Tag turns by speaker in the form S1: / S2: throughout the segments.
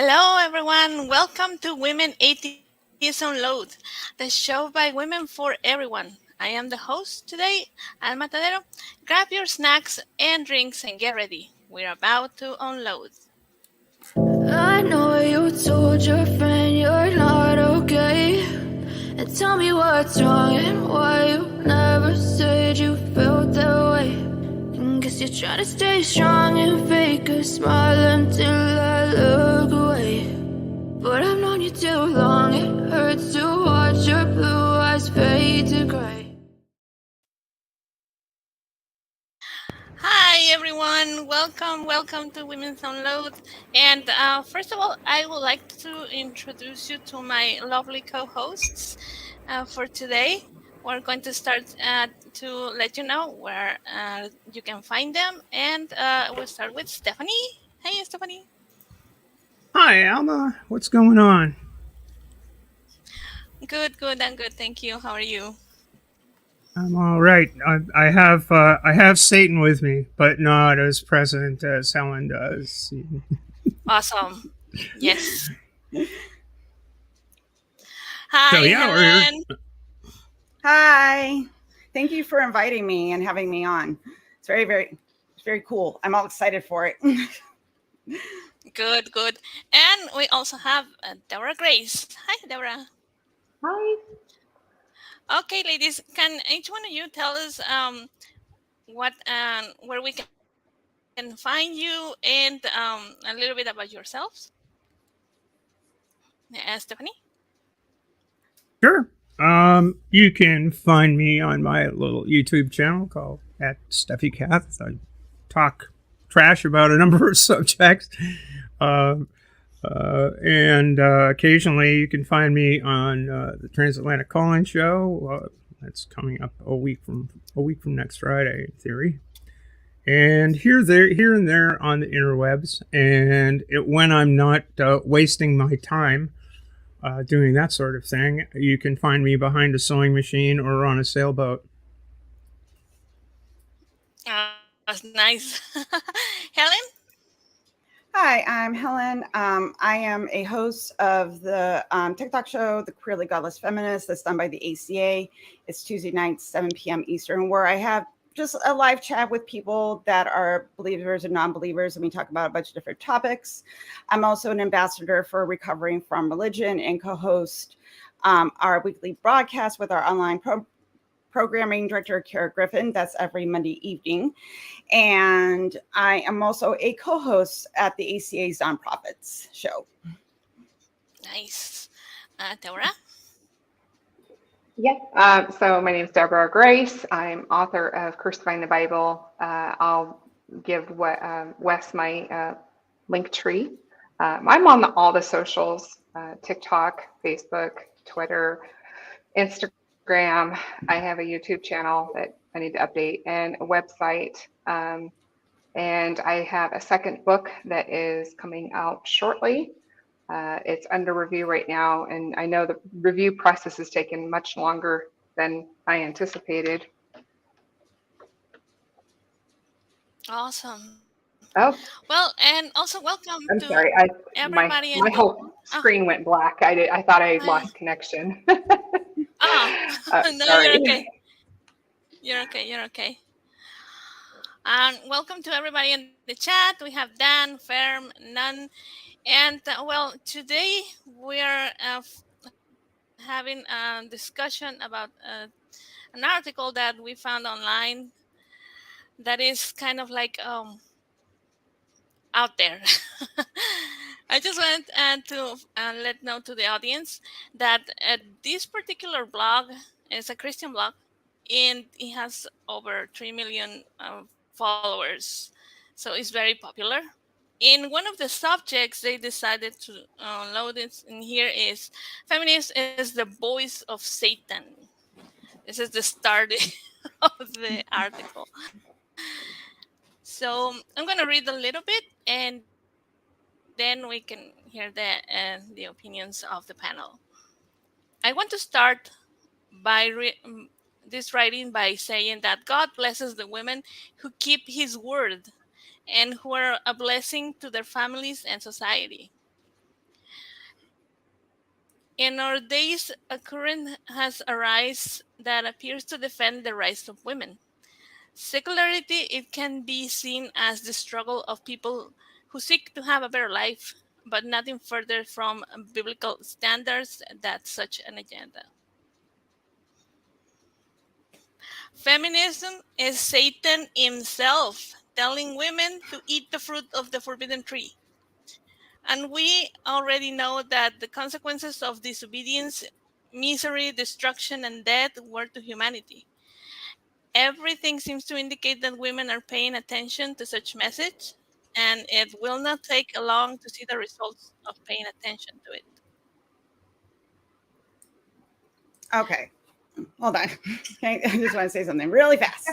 S1: Hello, everyone. Welcome to Women Atheists UNLOAD, the show by women for everyone. I am the host today, Alma. Grab your snacks and drinks and get ready. We're about to unload.
S2: I know you told your friend you're not okay. And tell me what's wrong and why you never said you felt that way. And guess you're trying to stay strong and fake a smile until I look away. But I've known you too long, it hurts to watch your blue eyes fade to gray.
S1: Hi, everyone. Welcome to Women's Unload. And first of all, I would like to introduce you to my lovely co-hosts for today. We're going to start to let you know where you can find them, and we'll start with Stephanie. Hey, Stephanie.
S3: Hi, Alma. What's going on?
S1: Good. I'm good. Thank you. How are you?
S3: I'm all right. I have Satan with me, but not as present as Helen does.
S1: Awesome. Yes.
S3: So
S1: Hi,
S3: yeah, we're
S1: Helen.
S4: Hi. Thank you for inviting me and having me on. It's very cool. I'm all excited for it.
S1: Good. And we also have Deborah Grace. Hi, Deborah.
S5: Hi.
S1: Okay, ladies, can each one of you tell us what where we can find you and a little bit about yourselves? Stephanie?
S3: sure. You can find me on my little YouTube channel called at Steffi Cath. I talk trash about a number of subjects. And occasionally you can find me on the Transatlantic Calling Show. That's coming up a week from next Friday, in theory. And here and there on the interwebs. And when I'm not wasting my time doing that sort of thing, you can find me behind a sewing machine or on a sailboat.
S1: That's nice. Helen?
S4: Hi, I'm Helen. I am a host of the TikTok show, The Queerly Godless Feminist, that's done by the ACA. It's Tuesday nights, 7 p.m. Eastern, where I have just a live chat with people that are believers and non-believers, and we talk about a bunch of different topics. I'm also an ambassador for Recovering from Religion and co-host our weekly broadcast with our online programming director, Kara Griffin. That's every Monday evening. And I am also a co-host at the ACA's Nonprofits show.
S1: Nice. Deborah?
S5: Yeah. So my name is Deborah Grace. I'm author of Crucifying the Bible. I'll give Wes my link tree. I'm on all the socials, TikTok, Facebook, Twitter, Instagram. I have a YouTube channel that I need to update and a website. And I have a second book that is coming out shortly. It's under review right now, and I know the review process has taken much longer than I anticipated.
S1: Awesome.
S5: Oh,
S1: Well, and also welcome
S5: I'm
S1: to
S5: sorry.
S1: everybody.
S5: My whole screen went black. I thought I
S1: Hi.
S5: lost connection.
S1: Oh, no,
S5: Sorry.
S1: You're okay. And welcome to everybody in the chat. We have Dan, Ferm, Nun, and well, today we are having a discussion about an article that we found online that is kind of like out there. I just want to let know to the audience that this particular blog is a Christian blog, and it has over 3 million followers, so it's very popular. In one of the subjects they decided to load it in here is "Feminist is the voice of Satan." This is the start of the article. So I'm going to read a little bit, and then we can hear the opinions of the panel. I want to start by this writing by saying that God blesses the women who keep His word and who are a blessing to their families and society. In our days, a current has arisen that appears to defend the rights of women. Secularity, it can be seen as the struggle of people who seek to have a better life, but nothing further from biblical standards that such an agenda. Feminism is Satan himself telling women to eat the fruit of the forbidden tree. And we already know that the consequences of disobedience, misery, destruction, and death were to humanity. Everything seems to indicate that women are paying attention to such message, and it will not take long to see the results of paying attention to it.
S4: Okay, hold on. Okay, I just want to say something really fast.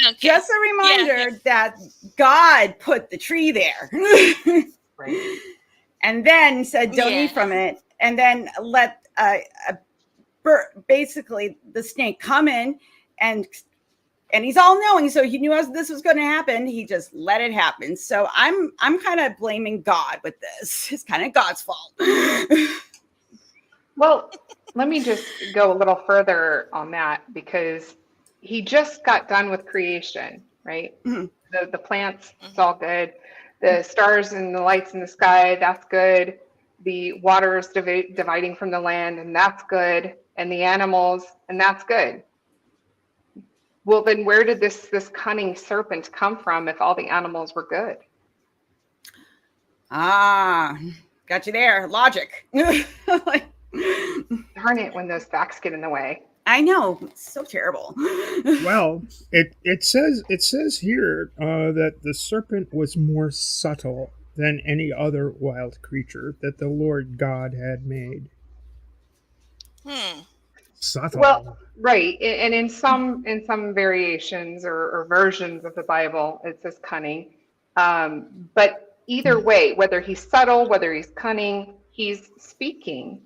S1: Okay.
S4: Just a reminder that God put the tree there.
S5: Right.
S4: And then said, don't eat from it. And then let basically the snake come in, and he's all knowing. So he knew this was going to happen. He just let it happen. So I'm kind of blaming God with this. It's kind of God's fault.
S5: Well, let me just go a little further on that, because he just got done with creation, right?
S4: Mm-hmm.
S5: The plants, it's all good. The stars and the lights in the sky, that's good. The waters dividing from the land, and that's good. And the animals, and that's good. Well, then where did this cunning serpent come from if all the animals were good?
S4: Got you there. Logic.
S5: Darn it, when those facts get in the way.
S4: I know, it's so terrible.
S3: Well, it says here that the serpent was more subtle than any other wild creature that the Lord God had made. Subtle.
S5: Well, right, and in some variations or versions of the Bible, it says cunning. But either way, whether he's subtle, whether he's cunning, he's speaking.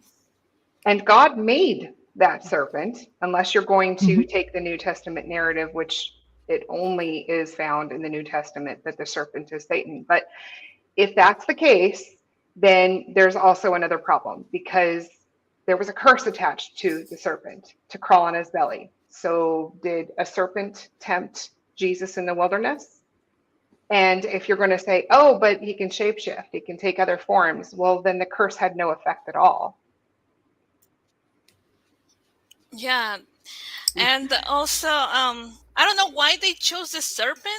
S5: And God made that serpent, unless you're going to take the New Testament narrative, which it only is found in the New Testament that the serpent is Satan. But if that's the case, then there's also another problem, because there was a curse attached to the serpent to crawl on his belly. So did a serpent tempt Jesus in the wilderness? And if you're going to say, oh, but he can shapeshift, he can take other forms, well, then the curse had no effect at all.
S1: Yeah, and also, I don't know why they chose the serpent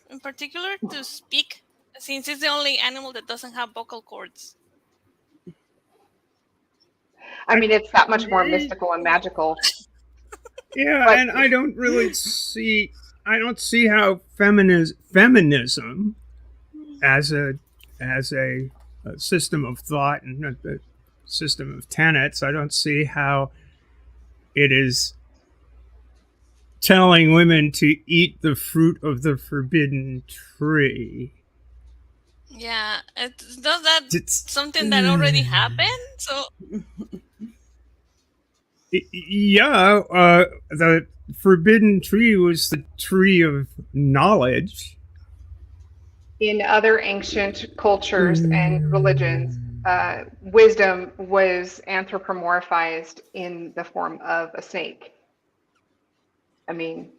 S1: in particular to speak, since it's the only animal that doesn't have vocal cords.
S5: I mean, it's that much more mystical and magical.
S3: Yeah, but, and I don't see how feminism as a system of thought and a system of tenets, I don't see how it is telling women to eat the fruit of the forbidden tree.
S1: Yeah, does that something that already happened? So
S3: yeah, the forbidden tree was the tree of knowledge.
S5: In other ancient cultures and religions, wisdom was anthropomorphized in the form of a snake. I mean,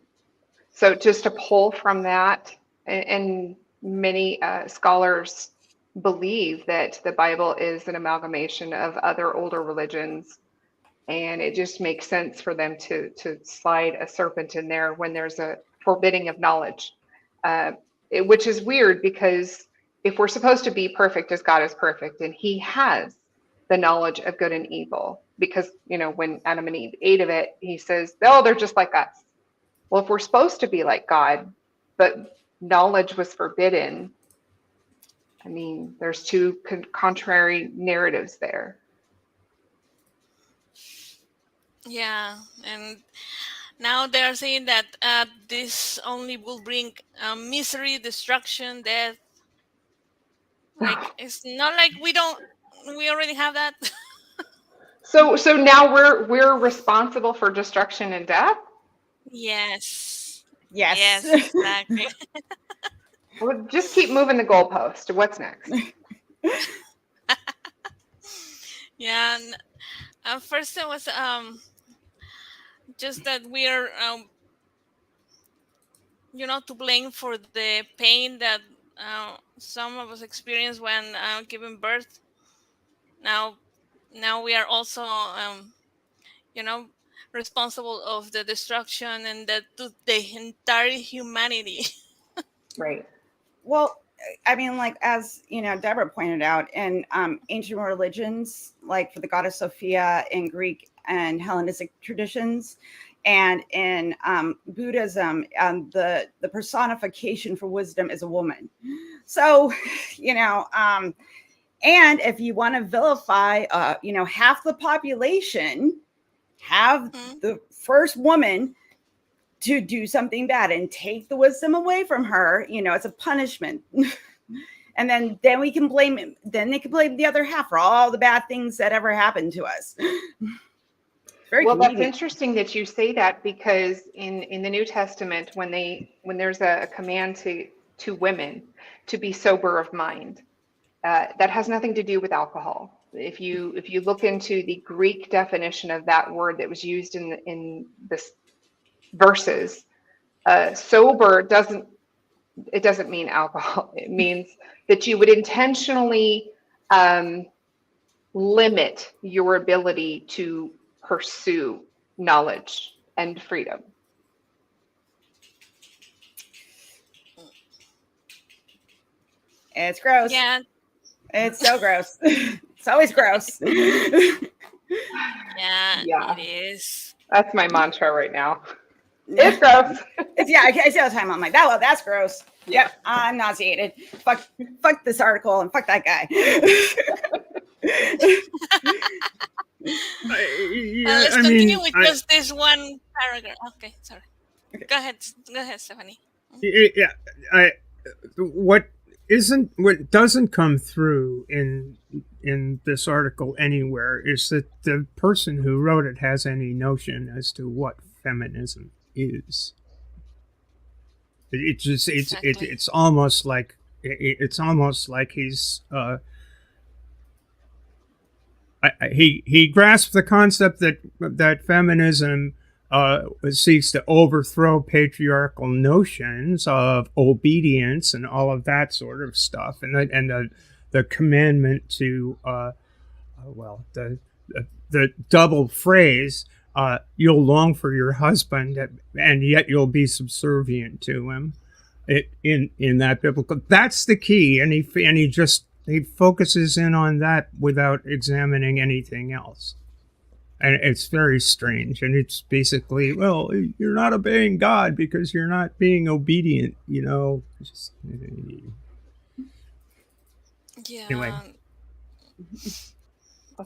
S5: so just to pull from that, and many scholars believe that the Bible is an amalgamation of other older religions, and it just makes sense for them to slide a serpent in there when there's a forbidding of knowledge, which is weird, because if we're supposed to be perfect as God is perfect, and he has the knowledge of good and evil, because, you know, when Adam and Eve ate of it, he says, oh, they're just like us. Well, if we're supposed to be like God, but knowledge was forbidden, I mean, there's two contrary narratives there.
S1: Yeah, and now they're saying that this only will bring misery, destruction, death. Like, it's not like we already have that.
S5: So now we're responsible for destruction and death?
S1: Yes,
S4: Yes,
S1: exactly.
S5: Well, just keep moving the goalpost. What's next?
S1: Yeah. First, it was just that we are, to blame for the pain that some of us experience when giving birth. Now, now we are also, you know, responsible of the destruction and to the entire humanity.
S5: Right.
S4: Well, I mean, like, as you know, Deborah pointed out, in ancient religions, like for the goddess Sophia in Greek and Hellenistic traditions, and in Buddhism, the personification for wisdom is a woman. So, you know, and if you want to vilify, half the population, have
S1: Mhm.
S4: the first woman to do something bad and take the wisdom away from her, it's a punishment. And then we can blame him. Then they can blame the other half for all the bad things that ever happened to us. It's very
S5: Well, that's
S4: convenient.
S5: interesting that you say that, because in the New Testament, when there's a command to women to be sober of mind, that has nothing to do with alcohol. If you look into the Greek definition of that word that was used in this verses, sober doesn't mean alcohol. It means that you would intentionally limit your ability to pursue knowledge and freedom.
S4: It's gross.
S1: Yeah,
S4: It's so gross. It's always gross.
S1: yeah,
S5: Yeah,
S1: it is.
S5: that's my mantra right now. It's gross.
S4: I see all the time. I'm like, that's gross.
S5: Yeah.
S4: Yep, I'm nauseated. Fuck this article and fuck that guy.
S1: Let's
S3: I
S1: continue
S3: mean,
S1: with just this one paragraph. Okay, sorry. Go ahead. Go ahead, Stephanie.
S3: yeah, I what what doesn't come through in this article anywhere is that the person who wrote it has any notion as to what feminism is.
S1: Exactly.
S3: It's almost like he's he grasped the concept that feminism seeks to overthrow patriarchal notions of obedience and all of that sort of stuff, and the commandment to well the double phrase, you'll long for your husband and yet you'll be subservient to him. In that biblical, that's the key, and he focuses in on that without examining anything else, and it's very strange. And it's basically, well, you're not obeying God because you're not being obedient. Anyway.
S1: Yeah.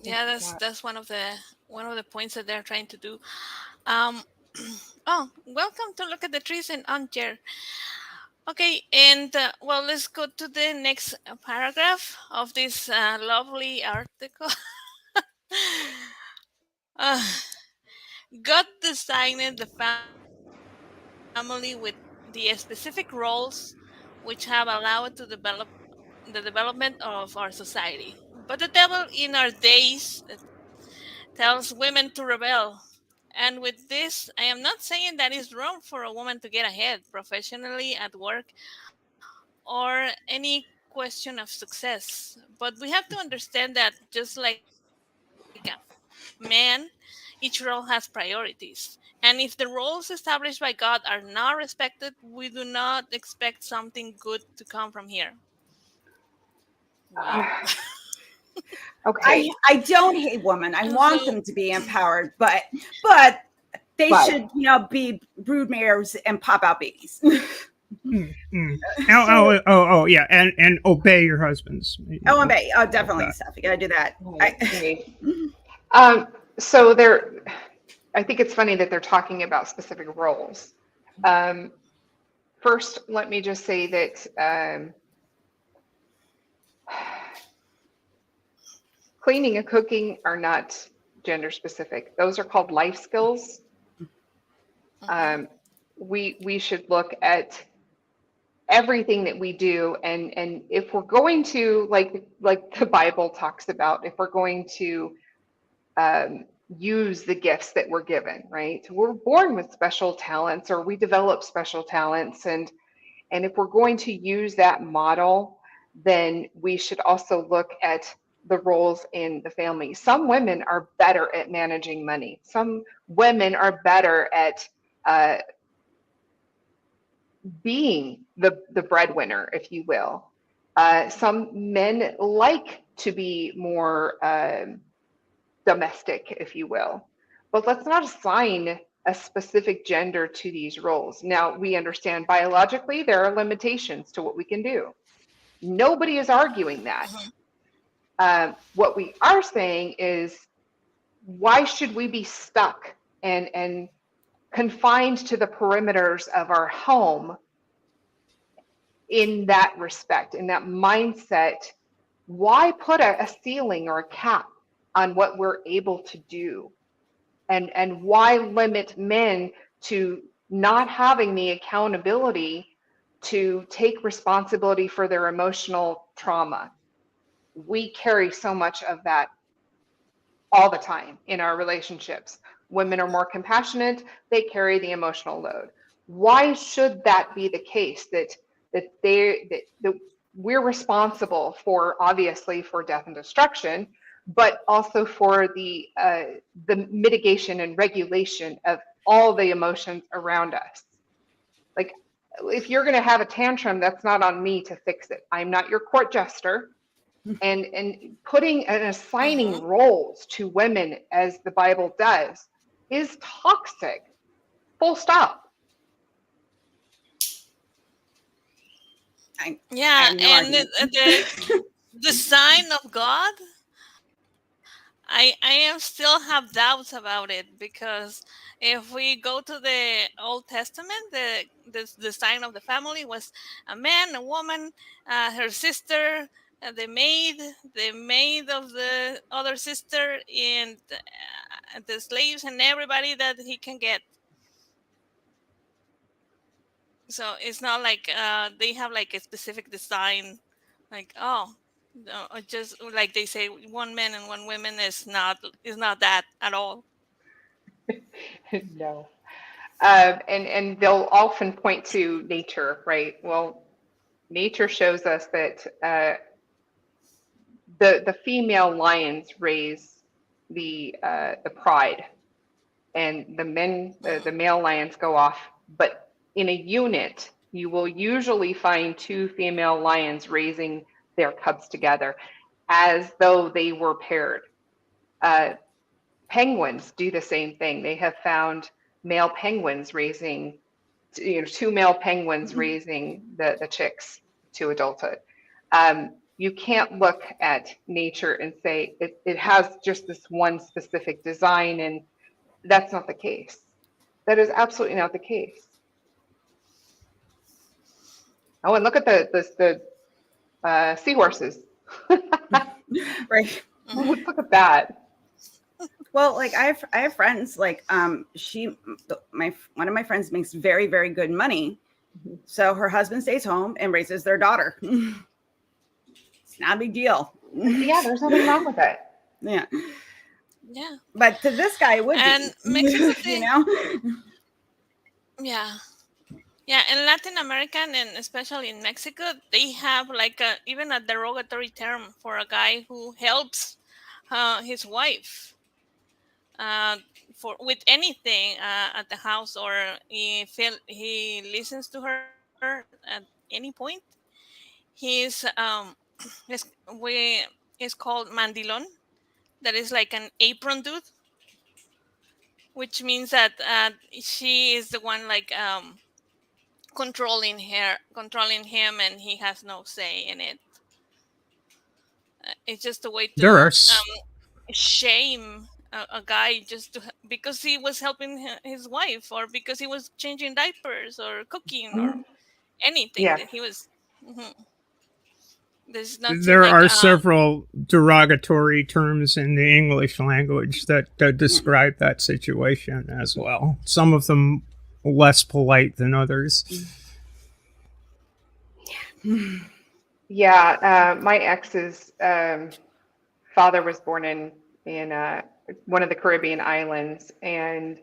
S1: Yeah, that's one of the points that they're trying to do. Um, oh, welcome to Look at the Trees in Armchair. Okay, and well, let's go to the next paragraph of this lovely article. uh, God designed the family with the specific roles which have allowed to develop the development of our society. But the devil in our days tells women to rebel. And with this, I am not saying that it's wrong for a woman to get ahead professionally at work or any question of success. But we have to understand that just like a man, each role has priorities. And if the roles established by God are not respected, we do not expect something good to come from here. Well,
S5: Okay.
S4: I don't hate women. I
S1: and
S4: want
S1: so
S4: them to be empowered, but they
S5: But
S4: should, be brood mares and pop out babies.
S3: Yeah, and obey your husbands.
S4: Oh, and bae. Oh, definitely, Steph. You gotta do that.
S5: okay. So I think it's funny that they're talking about specific roles. First, let me just say that cleaning and cooking are not gender specific. Those are called life skills. We should look at everything that we do, and if we're going to, like the Bible talks about, if we're going to use the gifts that we're given, right? We're born with special talents, or we develop special talents. And if we're going to use that model, then we should also look at the roles in the family. Some women are better at managing money. Some women are better at being the breadwinner, if you will. Some men like to be more domestic, if you will. But let's not assign a specific gender to these roles. Now, we understand biologically there are limitations to what we can do. Nobody is arguing that. What we are saying is, why should we be stuck and confined to the perimeters of our home in that respect, in that mindset? Why put a ceiling or a cap on what we're able to do? And why limit men to not having the accountability to take responsibility for their emotional trauma? We carry so much of that all the time in our relationships. Women are more compassionate, they carry the emotional load. Why should that be the case, that we're responsible for, obviously, for death and destruction, but also for the mitigation and regulation of all the emotions around us? Like, if you're going to have a tantrum, that's not on me to fix it. I'm not your court jester. And putting and assigning roles to women, as the Bible does, is toxic. Full stop.
S1: And the sign of God, I still have doubts about it, because if we go to the Old Testament, the sign of the family was a man, a woman, her sister, the maid of the other sister, and the slaves and everybody that he can get. So it's not like they have like a specific design, like, oh, no, just like they say, one man and one woman is not that at all.
S5: No. And they'll often point to nature, right? Well, nature shows us that the female lions raise the pride, and the male lions go off. But in a unit, you will usually find two female lions raising their cubs together, as though they were paired. Penguins do the same thing. They have found male penguins raising, two male penguins raising the chicks to adulthood. You can't look at nature and say it has just this one specific design, and that's not the case. That is absolutely not the case. Oh, and look at the seahorses.
S4: Right.
S5: Look at that.
S4: Well, like I have friends, like one of my friends makes very, very good money. So her husband stays home and raises their daughter. It's not a big deal.
S5: Yeah, there's nothing wrong with it.
S4: Yeah.
S1: Yeah.
S4: But to this guy, it would
S1: and
S4: be.
S1: Mexico,
S4: You know?
S1: Yeah. Yeah, in Latin America, and especially in Mexico, they have like even a derogatory term for a guy who helps his wife with anything at the house, or if he listens to her at any point. He's is is called mandilon. That is like an apron dude, which means that she is the one like controlling him, and he has no say in it. It's just a way to shame a guy, just because he was helping his wife, or because he was changing diapers or cooking or anything that he was.
S3: There are several derogatory terms in the English language that describe that situation as well. Some of them less polite than others.
S5: Yeah, my ex's father was born in one of the Caribbean islands, and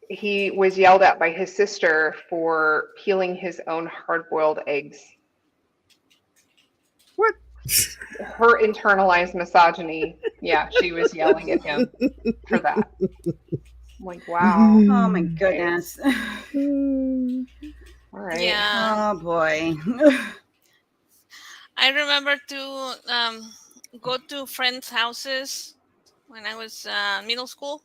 S5: he was yelled at by his sister for peeling his own hard-boiled eggs.
S3: What?
S5: Her internalized misogyny. Yeah, she was yelling at him for that. I'm like, wow.
S4: Oh my goodness.
S5: All right.
S1: Yeah.
S4: Oh boy.
S1: I remember to go to friends' houses when I was middle school,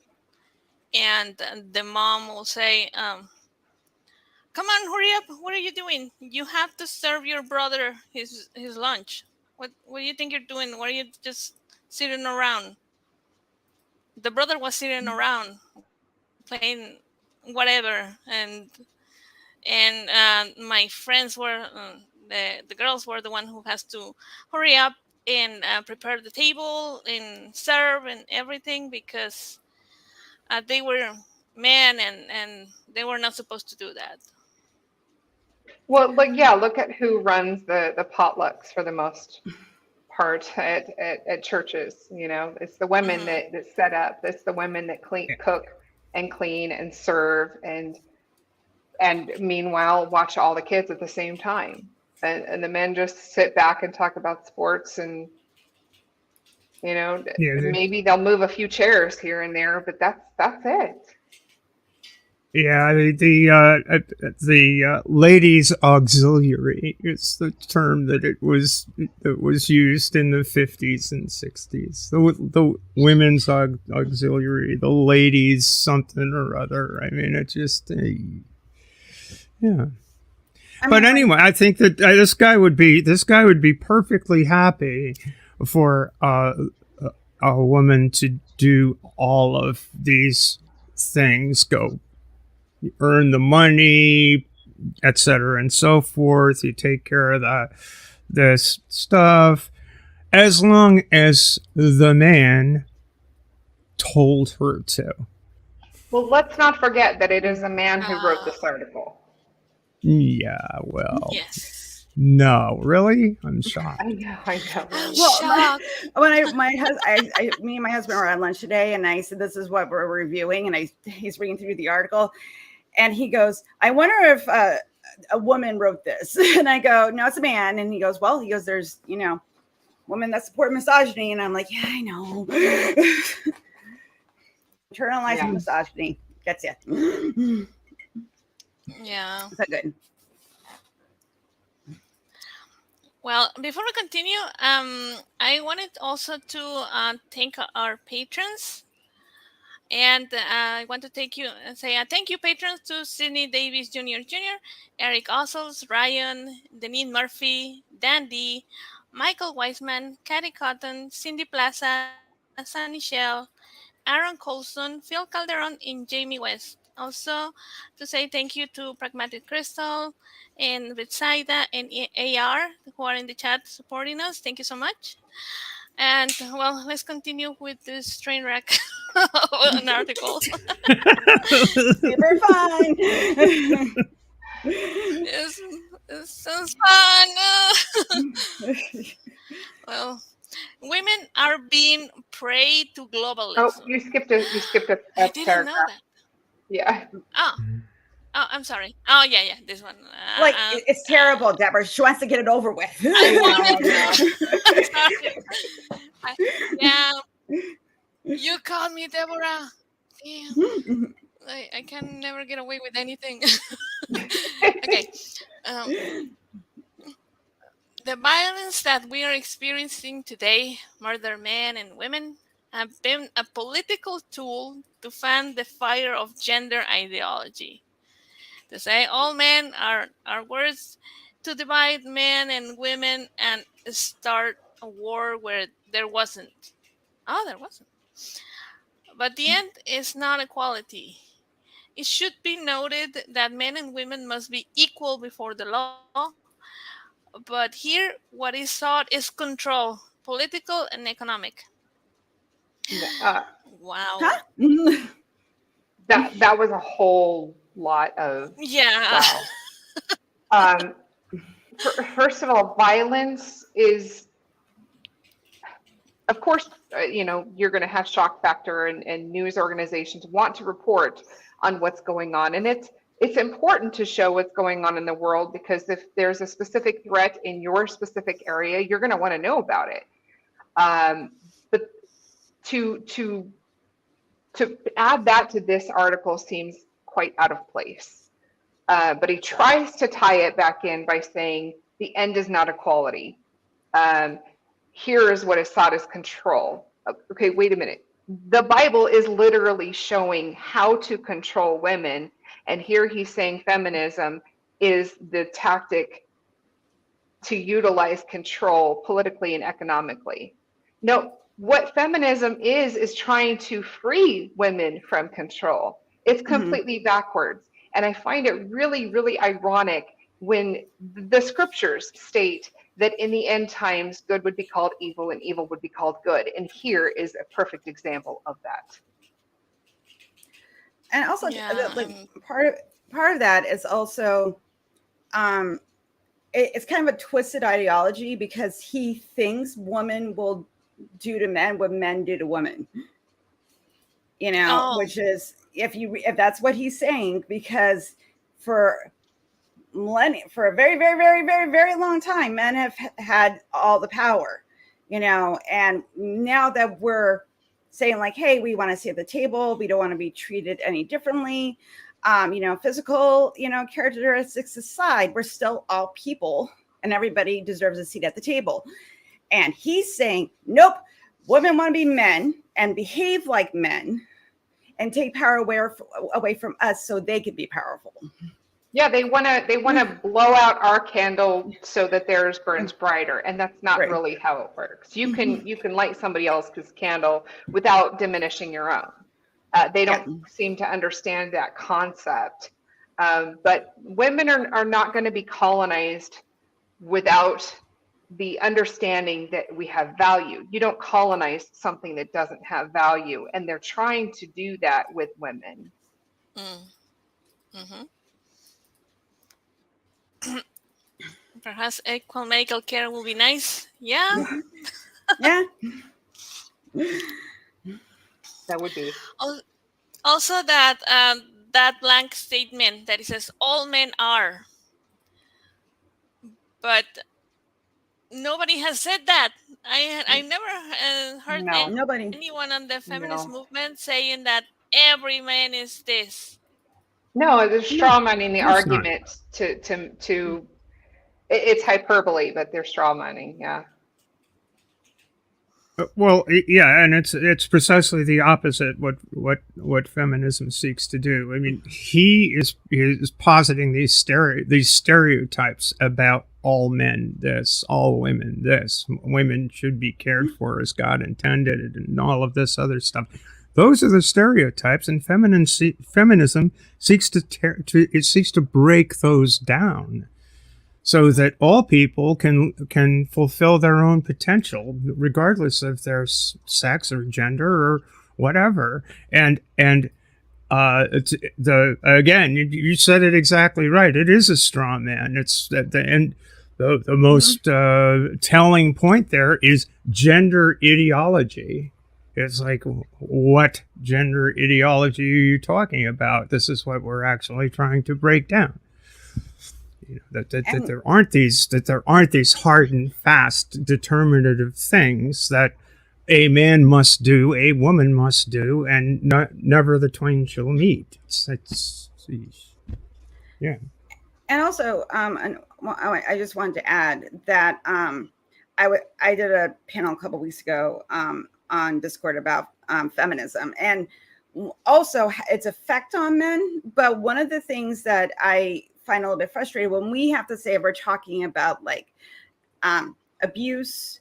S1: and the mom will say, "Come on, hurry up! What are you doing? You have to serve your brother his lunch. What do you think you're doing? Why are you just sitting around?" The brother was sitting around playing whatever, and my friends were the girls were the one who has to hurry up and prepare the table and serve and everything, because they were men, and they were not supposed to do that.
S5: Well, look at who runs the potlucks for the most part at churches. You know, it's the women that set up. It's the women that cook and clean and serve, and meanwhile watch all the kids at the same time. And the men just sit back and talk about sports, and maybe they'll move a few chairs here and there, but that's it.
S3: Yeah, the ladies' auxiliary is the term that was used in the 50s and 60s. The women's auxiliary, the ladies something or other. I mean, it just yeah. But anyway, I think that this guy would be perfectly happy for a woman to do all of these things, go earn the money, etc., and so forth. You take care of this stuff, as long as the man told her to.
S5: Well, let's not forget that it is a man who wrote this article.
S3: Yeah, well.
S1: Yes.
S3: No, really? I'm shocked.
S5: I know.
S1: I'm
S4: Well,
S1: shocked.
S4: Me and my husband were at lunch today, and I said, "This is what we're reviewing," and he's reading through the article, and he goes, "I wonder if a woman wrote this," and I go, "No, it's a man," and he goes, "There's women that support misogyny," and I'm like, "Yeah, I know." Internalized misogyny gets you.
S1: Yeah.
S4: So good.
S1: Well, before we continue, I wanted also to thank our patrons. And I want to say thank you, patrons, to Sidney Davis Jr., Eric Ozols, Rion, Deneen Murphy, Dandy, Michael Wiseman, Kathy Cotton, Cindy Plaza, Sunny Shell, Aaron Coalson, Phil Calderone, and Jamie West. Also, to say thank you to Pragmatic Crystal and Betsaida and AR, who are in the chat supporting us. Thank you so much. And well, let's continue with this train wreck of an article.
S4: Super fun.
S1: It sounds fun. Well, women are being prey to globalism.
S5: Oh, you skipped a
S1: I didn't
S5: paragraph.
S1: know that.
S5: Yeah.
S1: Oh, I'm sorry. Oh, yeah, this one.
S4: It's terrible, Deborah. She wants to get it over with.
S1: Yeah. You called me Deborah. Damn. I can never get away with anything. Okay. The violence that we are experiencing today, murder men and women, have been a political tool to fan the fire of gender ideology. To say all men are worse, to divide men and women and start a war where there wasn't. Oh, there wasn't. But the end is not equality. It should be noted that men and women must be equal before the law. But here, what is sought is control, political and economic. Wow.
S4: Huh?
S5: That was a whole lot of wow. First of all, violence is of course, you're going to have shock factor, and news organizations want to report on what's going on. And it's important to show what's going on in the world, because if there's a specific threat in your specific area, you're going to want to know about it. But to add that to this article seems quite out of place. But he tries to tie it back in by saying the end is not equality. Here is what is sought as control. Okay, wait a minute. The Bible is literally showing how to control women, and here he's saying feminism is the tactic to utilize control politically and economically. No, what feminism is trying to free women from control. It's completely backwards. And I find it really, really ironic when the scriptures state that in the end times, good would be called evil and evil would be called good. And here is a perfect example of that.
S4: And also, part of that is also, it's kind of a twisted ideology, because he thinks women will do to men what men do to women. Which is, if that's what he's saying, because for a very, very, very, very, very long time, men have had all the power, and now that we're saying like, hey, we want to sit at the table, we don't want to be treated any differently, physical, characteristics aside, we're still all people and everybody deserves a seat at the table. And he's saying, nope, women want to be men and behave like men and take power away from us so they could be powerful.
S5: Yeah, they want to blow out our candle so that theirs burns brighter, and that's not really how it works. You can light somebody else's candle without diminishing your own. They don't seem to understand that concept. But women are not going to be colonized without the understanding that we have value. You don't colonize something that doesn't have value, and they're trying to do that with women.
S1: Perhaps equal medical care will be nice. Yeah.
S4: Yeah.
S5: That would be.
S1: Also, that blank statement that it says all men are, but nobody has said that. I never heard anyone on the feminist movement saying that every man is this.
S5: No, they're strawmanning the argument to it's hyperbole, but they're strawmanning. Yeah.
S3: Well, yeah, and it's precisely the opposite what feminism seeks to do. I mean, he is positing these stereotypes about all men this, all women this, women should be cared for as God intended, and all of this other stuff. Those are the stereotypes, and feminism seeks to break those down, so that all people can fulfill their own potential, regardless of their sex or gender or whatever. And again, you said it exactly right. It is a straw man. It's the most telling point there is gender ideology. It's like, what gender ideology are you talking about? This is what we're actually trying to break down. That there aren't these hard and fast determinative things that a man must do, a woman must do, and never the twain shall meet. Yeah.
S4: And also, I just wanted to add that I did a panel a couple weeks ago on Discord about feminism, and also its effect on men. But one of the things that I find a little bit frustrated when we have to say, if we're talking about like abuse,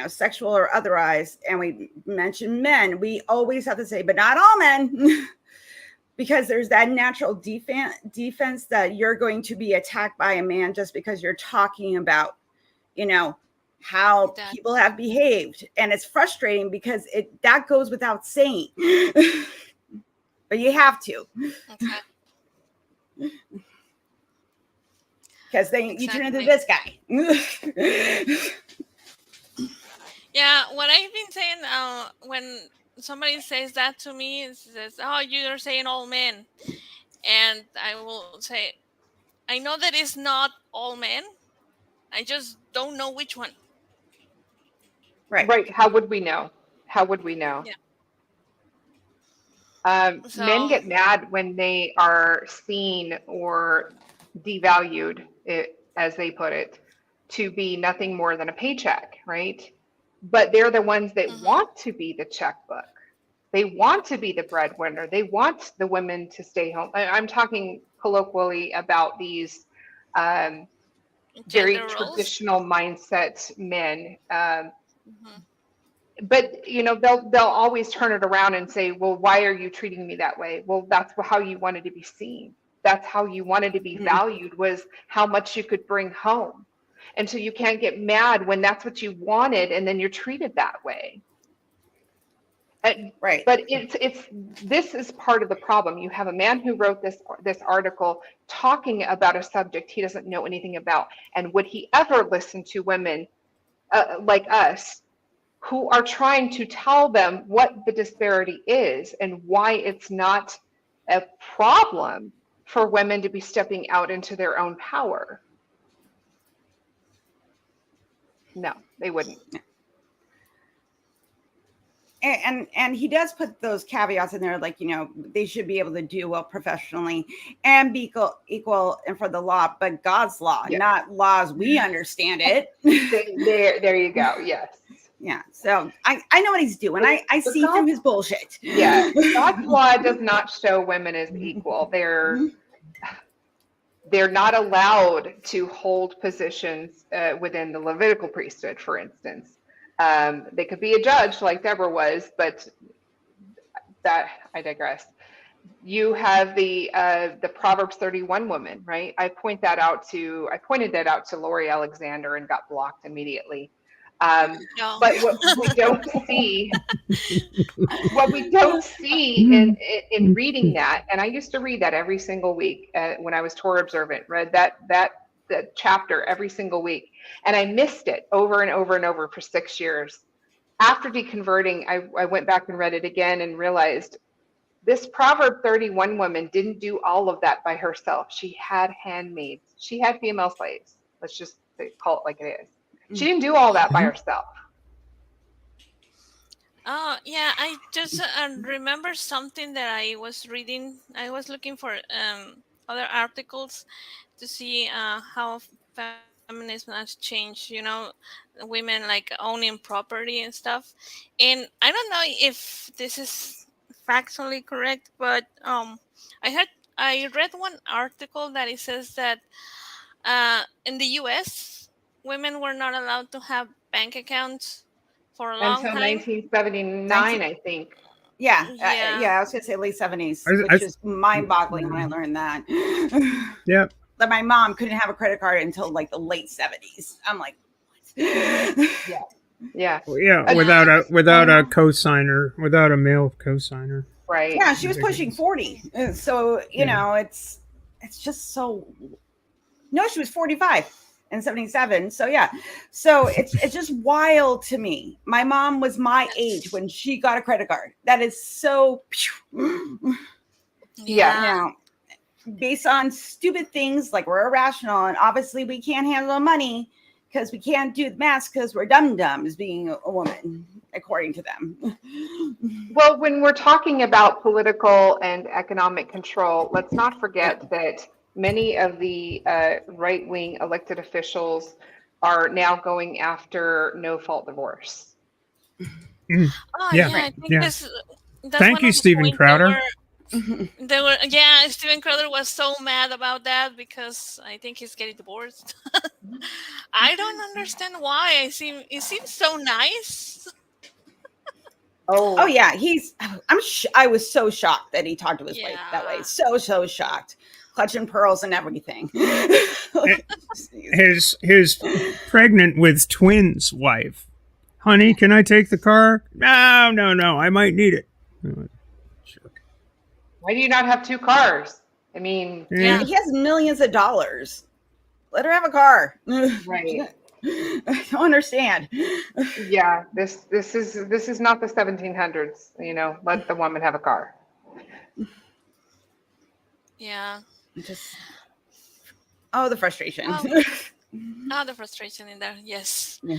S4: sexual or otherwise, and we mention men, we always have to say, but not all men, because there's that natural defense that you're going to be attacked by a man just because you're talking about, how people have behaved. And it's frustrating because that goes without saying, but you have to. Okay. Because then you turn into this guy.
S1: Yeah, Yeah, what I've been saying when somebody says that to me, says, "Oh, you're saying all men," and I will say, "I know that it's not all men. I just don't know which one."
S4: Right.
S5: Right. How would we know? How would we know?
S1: Yeah.
S5: Men
S1: So,
S5: get mad when they are seen or devalued, as they put it, to be nothing more than a paycheck, right? But they're the ones that
S1: mhm,
S5: want to be the checkbook. They want to be the breadwinner. They want the women to stay home. I'm talking colloquially about these very
S1: gender roles.
S5: traditional mindset men.
S1: Mhm.
S5: But they'll always turn it around and say, well, why are you treating me that way? Well, that's how you wanted to be seen. That's how you wanted to be
S4: Mm,
S5: valued, was how much you could bring home. And so you can't get mad when that's what you wanted and then you're treated that way.
S4: right.
S5: But this is part of the problem. You have a man who wrote this article talking about a subject he doesn't know anything about, and would he ever listen to women like us who are trying to tell them what the disparity is and why it's not a problem for women to be stepping out into their own power? No, they wouldn't.
S4: And he does put those caveats in there, like, they should be able to do well professionally and be equal in for the law, but God's law,
S5: Yeah.
S4: not laws we understand it.
S5: There you go. Yes.
S4: Yeah, so I know what he's doing. I see through his bullshit.
S5: Yeah, God's law does not show women as equal. They're not allowed to hold positions within the Levitical priesthood, for instance. They could be a judge like Deborah was, but that, I digress. You have the Proverbs 31 woman, right? I pointed that out to Lori Alexander and got blocked immediately.
S1: No.
S5: But what we don't see in reading that, and I used to read that every single week when I was Torah observant, read that chapter every single week, and I missed it over and over and over for 6 years. After deconverting, I went back and read it again and realized this Proverb 31 woman didn't do all of that by herself. She had handmaids. She had female slaves. Let's just call it like it is. She didn't do all that by herself.
S1: Oh, yeah, I just remember something that I was reading. I was looking for other articles to see how feminism has changed, women like owning property and stuff. And I don't know if this is factually correct, but I read one article that it says that in the US, women were not allowed to have bank accounts for a long
S5: Until
S1: time.
S5: 1979, I think.
S4: Yeah,
S1: Yeah.
S4: I was gonna say late 70s,
S3: I-
S4: which is mind-boggling when I learned that.
S3: Yep.
S4: That my mom couldn't have a credit card until like the late 70s. I'm like,
S5: Yeah. Yeah.
S3: Well, yeah, without a cosigner, without a male cosigner.
S5: Right.
S4: yeah, she was pushing 40. So, it's just so. No, she was 45 and 77. So yeah. So it's just wild to me. My mom was my age when she got a credit card. That is so
S1: Yeah.
S4: based on stupid things like we're irrational, and obviously we can't handle money because we can't do the math because we're dum-dums being a woman, according to them.
S5: Well, when we're talking about political and economic control, let's not forget that many of the right-wing elected officials are now going after no-fault divorce.
S1: Oh,
S3: Yeah.
S1: I think
S3: Yeah.
S1: that's
S3: Thank
S1: one
S3: you,
S1: of the
S3: Stephen
S1: points
S3: Crowder.
S1: Steven Crowder was so mad about that because I think he's getting divorced. I don't understand why. It seems so nice.
S4: Oh yeah, I was so shocked that he talked to his wife that way.
S1: Yeah.
S4: So shocked, clutching pearls and everything.
S3: His pregnant with twins wife. Honey, can I take the car? No, I might need it.
S5: Why do you not have two cars? I mean,
S1: Yeah.
S4: He has millions of dollars. Let her have a car.
S5: right.
S4: I don't understand.
S5: Yeah, this is not the 1700s. You know, let the woman have a car.
S1: Yeah.
S4: Just the frustration.
S1: Well, the frustration in there. Yes.
S4: Yeah.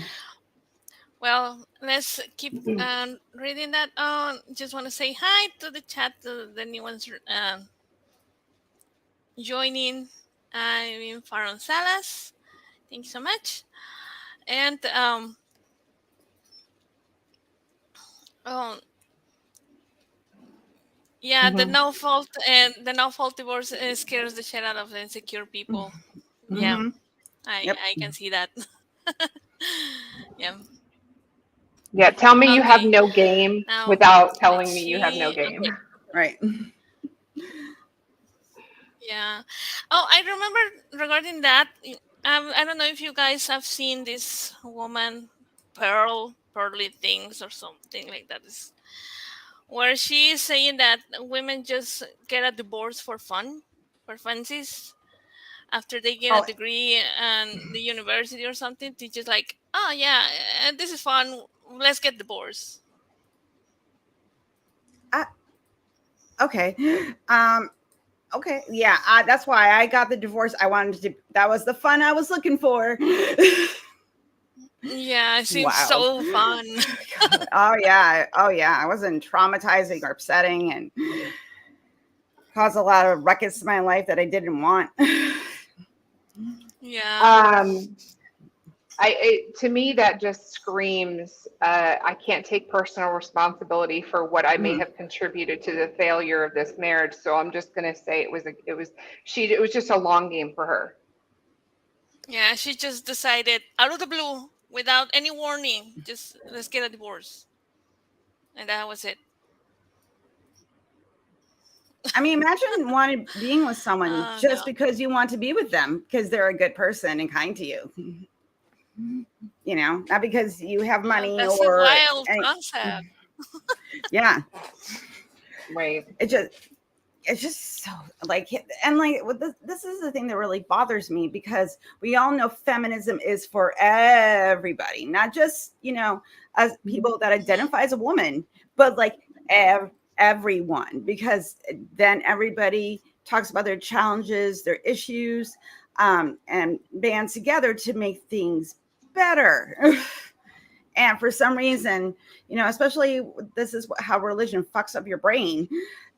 S1: Well, let's keep reading that on. Just want to say hi to the chat, to the new ones joining. I'm in Faron Salas. Thank you so much. And oh yeah, the no fault divorce scares the shit out of the insecure people. Yeah,
S4: Mm-hmm. Yep.
S1: I can see that. Yeah.
S5: Yeah, tell me you have
S1: Okay.
S5: no game
S1: Now
S5: without telling
S1: let's
S5: me you have no
S1: see.
S5: game.
S1: Okay.
S4: Right.
S1: Yeah. Oh, I remember regarding that. I don't know if you guys have seen this woman, Pearly Things or something like that. Where she is saying that women just get a divorce for fun, for funsies, after they get a
S4: Oh,
S1: degree and the university or something. They just like, oh yeah, this is fun. Let's get divorced.
S4: okay. Okay. Yeah. That's why I got the divorce. I wanted to. That was the fun I was looking for.
S1: Yeah, it seems
S4: Wow.
S1: so fun.
S4: Oh yeah. Oh yeah. I wasn't traumatizing or upsetting and caused a lot of ruckus in my life that I didn't want.
S1: Yeah.
S5: To me that just screams I can't take personal responsibility for what I may have contributed to the failure of this marriage, so I'm just going to say it was just a long game for her.
S1: Yeah, she just decided out of the blue, without any warning, just let's get a divorce. And that was it.
S4: I mean, imagine being with someone just
S1: No.
S4: because you want to be with them because they're a good person and kind to you. You know, not because you have money
S1: That's a
S4: or
S1: wild concept.
S4: yeah.
S5: Right.
S4: It's just so like, and like this is the thing that really bothers me, because we all know feminism is for everybody, not just, you know, as people that identify as a woman, but like everyone, because then everybody talks about their challenges, their issues, and band together to make things better. And for some reason, you know, especially this is how religion fucks up your brain,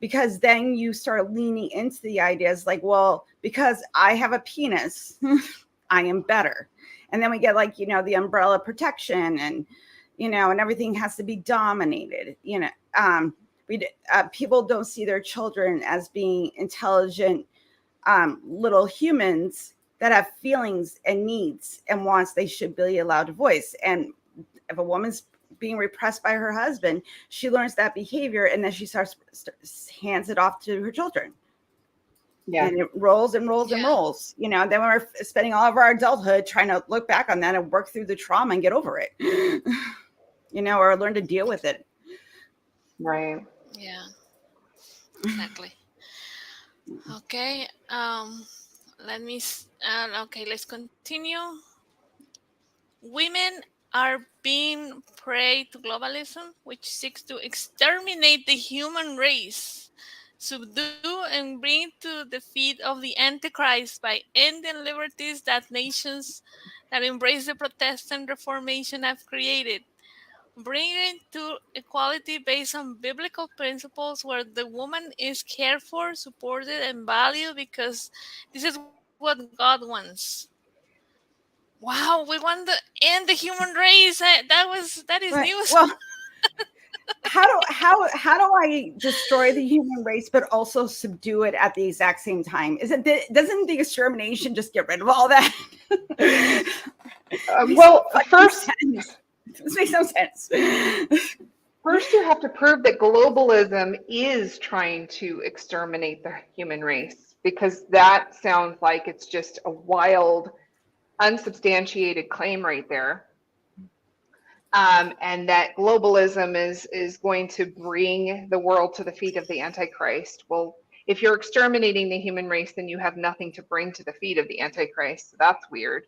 S4: because then you start leaning into the ideas like, well, because I have a penis, I am better. And then we get like, you know, the umbrella protection and, you know, and everything has to be dominated. You know, people don't see their children as being intelligent little humans that have feelings and needs and wants they should be allowed to voice. And if a woman's being repressed by her husband, she learns that behavior, and then she hands it off to her children. Yeah. And it rolls and rolls and rolls, you know. And then we're spending all of our adulthood trying to look back on that and work through the trauma and get over it, you know, or learn to deal with it.
S5: Right.
S1: Yeah, exactly. Okay. Let's continue. Women are being prey to globalism, which seeks to exterminate the human race, subdue and bring to the feet of the Antichrist by ending liberties that nations that embrace the Protestant Reformation have created, bringing to equality based on biblical principles where the woman is cared for, supported, and valued, because this is what God wants. Wow, we want to end the human race. That is
S4: Right.
S1: news.
S4: Well, how do I destroy the human race but also subdue it at the exact same time? Doesn't the extermination just get rid of all that?
S5: Well, first,
S4: this makes no sense.
S5: First, you have to prove that globalism is trying to exterminate the human race, because that sounds like it's just a wild, unsubstantiated claim right there. And that globalism is going to bring the world to the feet of the Antichrist. Well, if you're exterminating the human race, then you have nothing to bring to the feet of the Antichrist. So that's weird.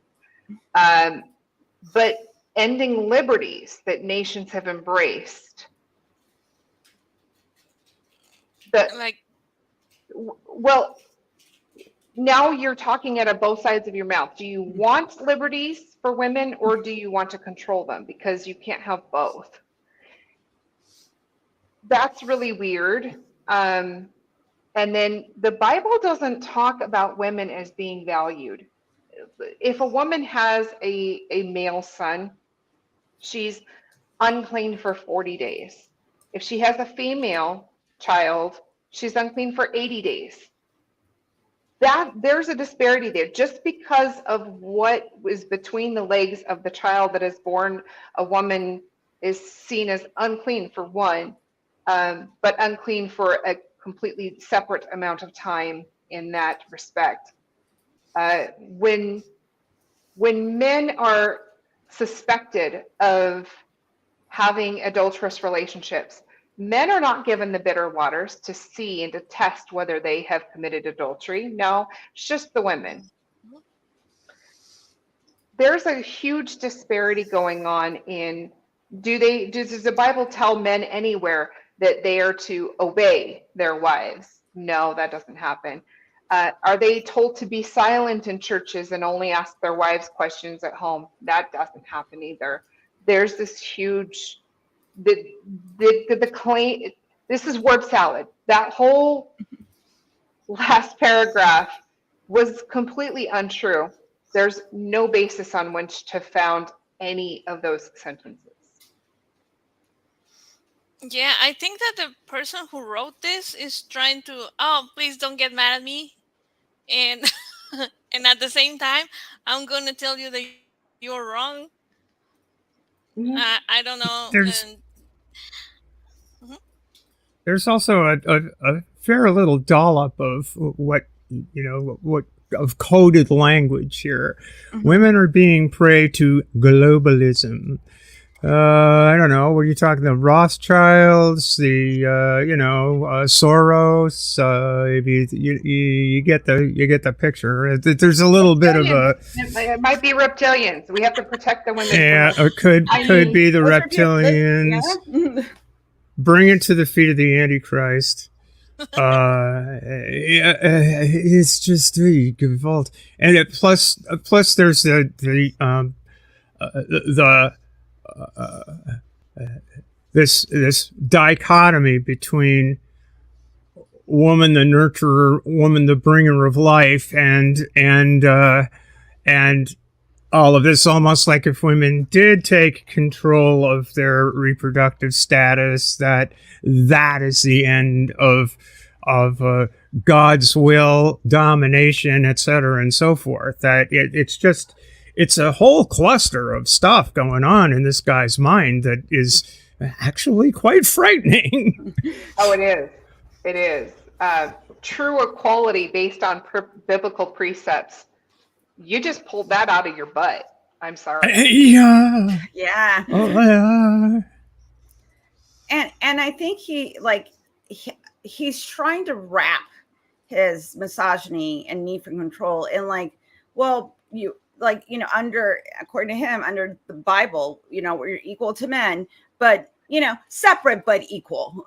S5: but ending liberties that nations have embraced.
S1: Like,
S5: Well, now you're talking out of both sides of your mouth. Do you want liberties for women, or do you want to control them? Because you can't have both. That's really weird. And then the Bible doesn't talk about women as being valued. If a woman has a male son, she's unclean for 40 days. If she has a female child, she's unclean for 80 days. There's a disparity there. Just because of what is between the legs of the child that is born, a woman is seen as unclean for one, but unclean for a completely separate amount of time in that respect. When men are suspected of having adulterous relationships, men are not given the bitter waters to see and to test whether they have committed adultery. No, it's just the women. There's a huge disparity going on in, does the Bible tell men anywhere that they are to obey their wives? No, that doesn't happen. Are they told to be silent in churches and only ask their wives questions at home? That doesn't happen either. There's this huge, the claim, this is word salad. That whole last paragraph was completely untrue. There's no basis on which to found any of those sentences.
S1: yeah, I think that the person who wrote this is trying to, oh, please don't get mad at me. And and at the same time, I'm going to tell you that you're wrong.
S5: Mm-hmm.
S1: I don't know.
S3: There's
S1: And mhm.
S3: there's also a fair little dollop of what what of coded language here.
S4: Mhm.
S3: Women are being prey to globalism. I don't know. Were you talking the Rothschilds, the Soros? You get the picture. There's a little bit of a
S5: It might be reptilians. We have to protect the women.
S3: yeah. It could be the reptilians.
S4: Yeah.
S3: Bring it to the feet of the Antichrist. It's just gewalt, and plus there's this dichotomy between woman the nurturer, woman the bringer of life, and all of this, almost like if women did take control of their reproductive status, that is the end of God's will, domination, etc., and so forth. That it's a whole cluster of stuff going on in this guy's mind that is actually quite frightening.
S5: Oh, it is. It is. True equality based on biblical precepts. You just pulled that out of your butt. I'm sorry.
S3: Yeah.
S4: Yeah.
S3: Oh, yeah.
S4: And I think he's trying to wrap his misogyny and need for control in well, under, according to him, under the Bible, we're equal to men, but separate but equal,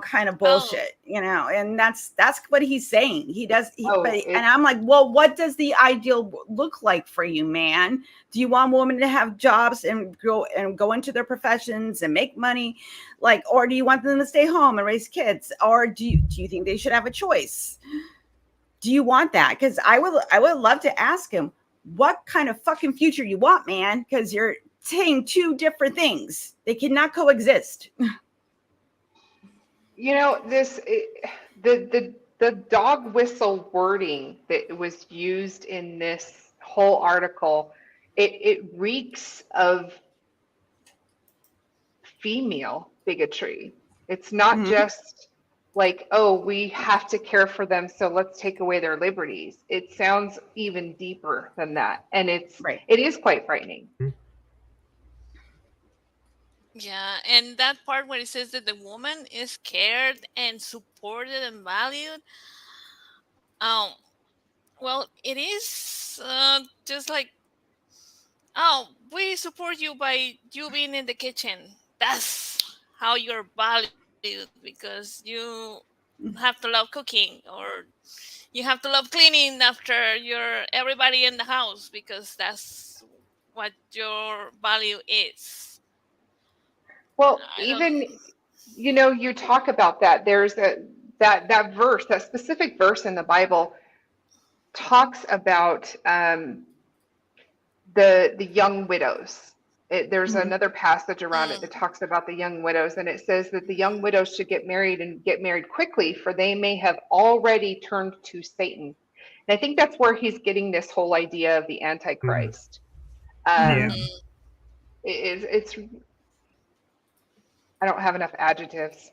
S4: kind of bullshit, and that's what he's saying. He does, and I'm like, well, what does the ideal look like for you, man? Do you want women to have jobs and go into their professions and make money, or do you want them to stay home and raise kids, or do you think they should have a choice? Do you want that? Because I would love to ask him what kind of fucking future you want, man, because you're saying two different things. They cannot coexist.
S5: The dog whistle wording that was used in this whole article, it reeks of female bigotry. It's not just like, oh, we have to care for them, so let's take away their liberties. It sounds even deeper than that, and it is quite frightening.
S1: Yeah, and that part where it says that the woman is cared and supported and valued. Well, it is just like oh, we support you by you being in the kitchen. That's how you're valued because you have to love cooking, or you have to love cleaning after your everybody in the house, because that's what your value is.
S5: Well,
S1: I don't.
S5: even, you talk about that. There's that verse, that specific verse in the Bible talks about the young widows. There's
S4: Mhm.
S5: another passage around it that
S1: Mm.
S5: talks about the young widows, and it says that the young widows should get married and get married quickly, for they may have already turned to Satan. And I think that's where he's getting this whole idea of the
S3: Mm.
S5: Antichrist.
S3: Yeah.
S5: Um, it's I don't have enough adjectives.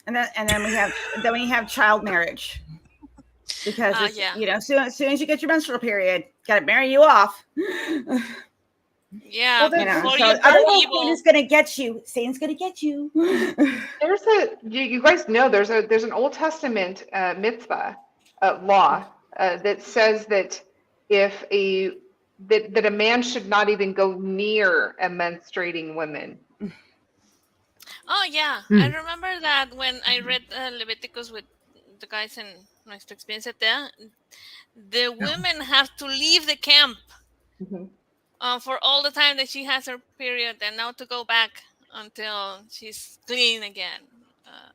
S4: And then we have child marriage, because it's
S1: Yeah.
S4: as soon as you get your menstrual period, got to marry you off.
S1: Yeah,
S5: Well,
S1: before
S4: So
S1: you turn
S4: otherwise
S1: evil.
S4: Satan's gonna get you. Satan's gonna get you.
S5: there's you guys know there's an Old Testament mitzvah law that says that if that a man should not even go near a menstruating woman.
S1: Oh yeah, I
S3: Mm.
S1: remember that when I read Leviticus with the guys in Nuestra Experiencia Atea, the women have to leave the camp
S5: Mhm.
S1: for all the time that she has her period, and now to go back until she's clean again. Uh,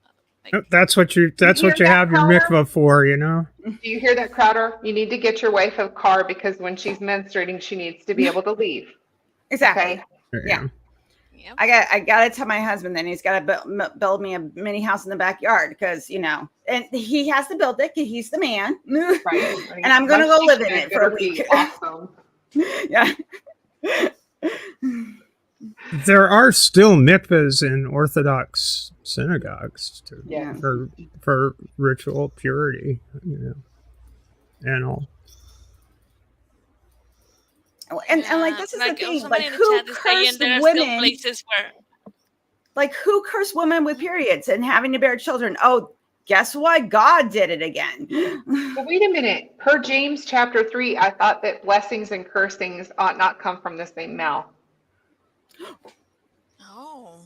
S1: like,
S3: That's what you.
S5: You
S3: That's
S5: hear
S3: what you
S5: that,
S3: have your
S5: Crowder?
S3: mikvah for, you know.
S5: Do you hear that, Crowder? You need to get your wife a car, because when she's menstruating, she needs to be able to leave.
S4: Exactly.
S5: Okay.
S4: Yeah.
S1: yep.
S4: I gotta tell my husband then he's got to build me a mini house in the backyard, because and he has to build it because he's the man.
S5: Right.
S4: And I'm gonna go live in it for a week.
S5: Be awesome.
S4: Yeah.
S3: There are still mikvahs in Orthodox synagogues
S5: Yeah.
S3: for ritual purity, and all.
S4: And like, this is the thing,
S1: somebody
S4: like,
S1: in the
S4: who
S1: chat is saying
S4: cursed
S1: there are still
S4: women?
S1: places where.
S4: Like, who cursed women with periods and having to bear children? Oh, guess what? God did it again.
S5: Well, wait a minute. Per James chapter 3, I thought that blessings and cursings ought not come from the same mouth.
S1: Oh.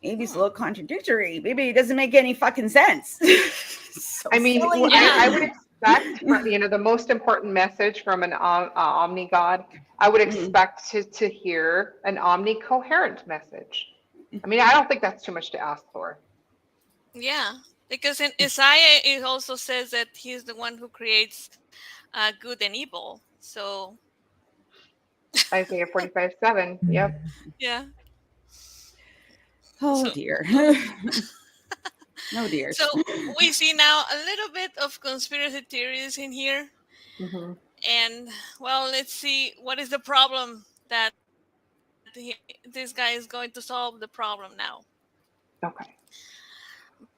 S4: Maybe it's a little contradictory. Maybe it doesn't make any fucking sense. So
S5: I mean,
S4: silly.
S5: I would expect, the most important message from an omni God, I would expect to hear an omni-coherent message. I mean, I don't think that's too much to ask for.
S1: Yeah, because in Isaiah it also says that he's the one who creates good and evil. So
S5: Isaiah 45:7. Yep.
S1: yeah.
S4: Oh,
S1: So,
S4: dear. Oh, dear.
S1: So we see now a little bit of conspiracy theories in here.
S5: Mm-hmm.
S1: And well, let's see what is the problem that this guy is going to solve the problem now.
S5: Okay.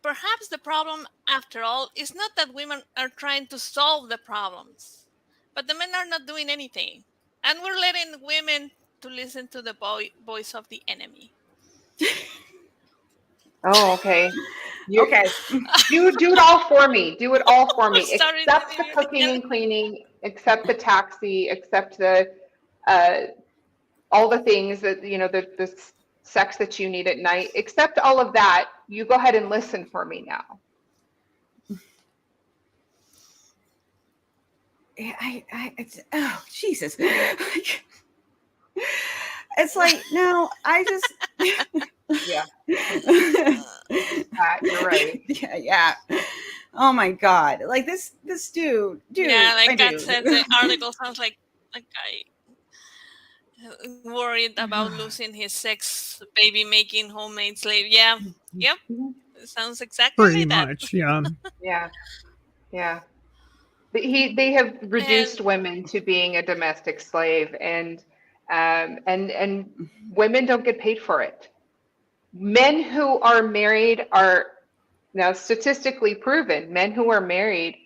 S1: Perhaps the problem, after all, is not that women are trying to solve the problems, but the men are not doing anything. And we're letting women to listen to the voice of the enemy.
S5: Oh, okay.
S4: Okay.
S5: Do it all for me. Do it all for me.
S1: Sorry,
S5: Except the cooking and cleaning, except the taxi, except the all the things that, the sex that you need at night, except all of that. You go ahead and listen for me now.
S4: Oh, Jesus. It's like, no, I just.
S5: Yeah. You're right.
S4: Yeah. Oh my God. Like, this dude.
S1: Yeah, like that
S4: dude.
S1: said, the article sounds like a guy worried about losing his sex baby making homemade slave. Yeah. Yep. It sounds exactly
S3: Pretty
S1: like that.
S3: much, yeah.
S5: Yeah. Yeah. They have reduced women to being a domestic slave, and women don't get paid for it. Men who are married are now statistically proven. Men who are married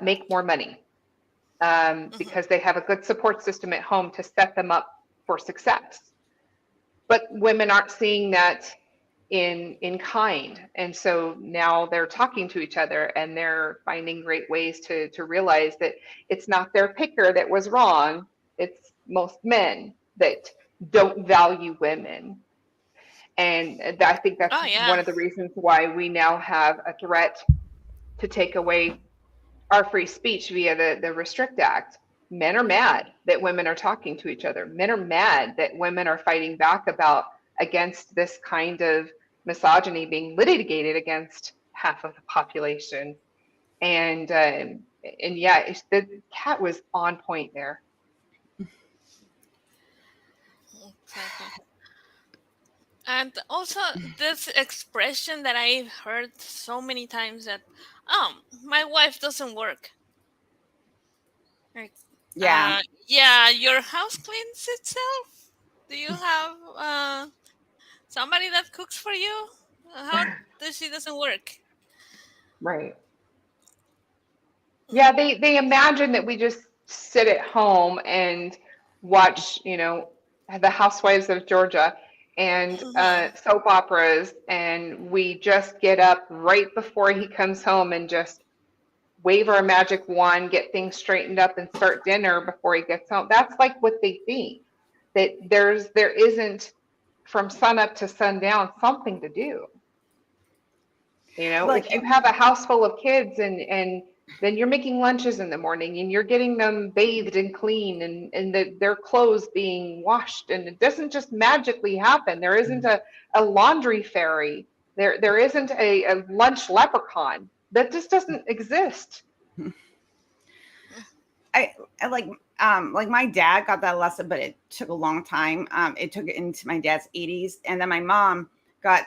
S5: make more money because they have a good support system at home to set them up for success. But women aren't seeing that in kind, and so now they're talking to each other, and they're finding great ways to realize that it's not their picker that was wrong, it's most men that don't value women. And I think that's
S1: Oh yeah.
S5: one of the reasons why we now have a threat to take away our free speech via the Restrict Act. Men are mad that women are talking to each other. Men are mad that women are fighting back against this kind of misogyny being litigated against half of the population. And yeah, the cat was on point there.
S1: Exactly. And also this expression that I've heard so many times that, my wife doesn't work. Like,
S4: Yeah.
S1: yeah, your house cleans itself. Do you have somebody that cooks for you? How does she doesn't work?
S5: Right. Yeah, they imagine that we just sit at home and watch, the Housewives of Georgia and
S1: Mm-hmm.
S5: soap operas, and we just get up right before he comes home and just wave our magic wand, get things straightened up, and start dinner before he gets home. That's like what they think, that there isn't from sun up to sundown something to do.
S4: Like,
S5: If you have a house full of kids and then you're making lunches in the morning and you're getting them bathed and clean and their clothes being washed, and it doesn't just magically happen. There isn't a laundry fairy. There isn't a lunch leprechaun. That just doesn't exist.
S4: I like my dad got that lesson, but it took a long time. It took it into my dad's 80s, and then my mom got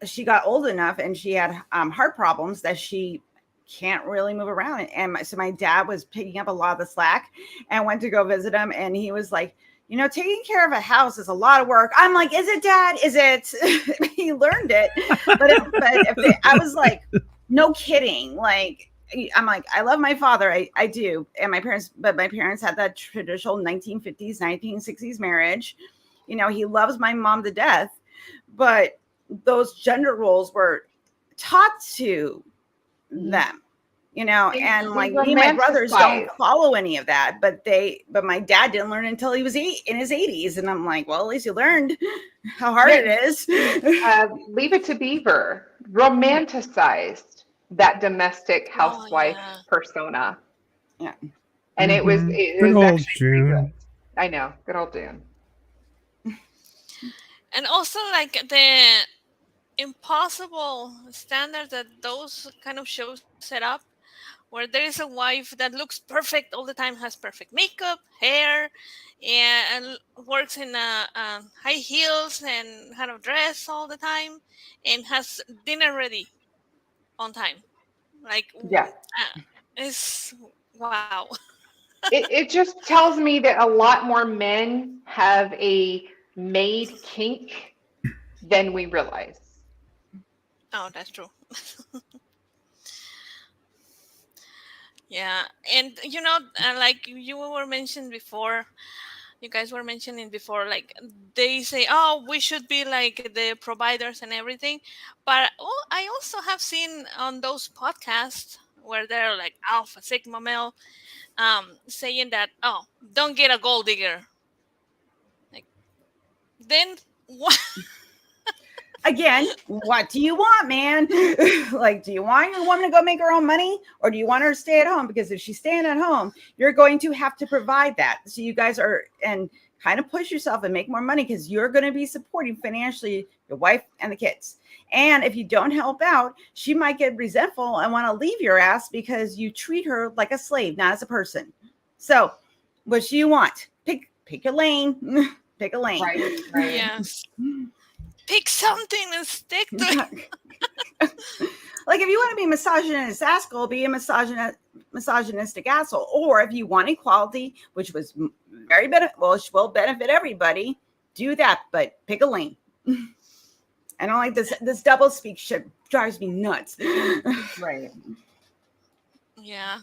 S4: she got old enough and she had heart problems that she can't really move around. And so my dad was picking up a lot of the slack, and went to go visit him, and he was like, taking care of a house is a lot of work. I'm like, is it, Dad? Is it? He learned it, I was like, no kidding. Like, I'm like, I love my father. I do. And my parents had that traditional 1950s, 1960s marriage. He loves my mom to death, but those gender roles were taught to them, and like me and my brothers don't follow any of that, but my dad didn't learn until he was in his 80s. And I'm like, well, at least you learned how hard it is.
S5: Leave It to Beaver romanticized that domestic housewife persona.
S4: Yeah.
S5: And it was
S3: good old June.
S5: I know, good old June.
S1: And also like the impossible standards that those kind of shows set up, where there is a wife that looks perfect all the time, has perfect makeup, hair, and works in high heels and how to dress all the time, and has dinner ready on time. Like,
S5: Yeah.
S1: it's wow.
S5: It just tells me that a lot more men have a maid kink than we realize.
S1: Oh, that's true. Yeah, and like you were mentioned before, you guys were mentioning before, like they say, oh, we should be like the providers and everything, but I also have seen on those podcasts where they're like alpha sigma male, saying that, oh, don't get a gold digger. Like, then what?
S4: Again, what do you want, man? Like, do you want your woman to go make her own money, or do you want her to stay at home? Because if she's staying at home, you're going to have to provide that. So you guys are, and kind of push yourself and make more money, because you're going to be supporting financially your wife and the kids. And if you don't help out, she might get resentful and want to leave your ass because you treat her like a slave, not as a person. So what do you want? Pick your lane. Pick a lane.
S5: Right.
S1: Yes. Pick something and stick to it.
S4: Like, if you want to be a misogynist asshole, be a misogynistic asshole. Or if you want equality, which was very which will benefit everybody, do that. But pick a lane. I don't like this double speak shit. Drives me nuts.
S5: Right.
S1: Yeah.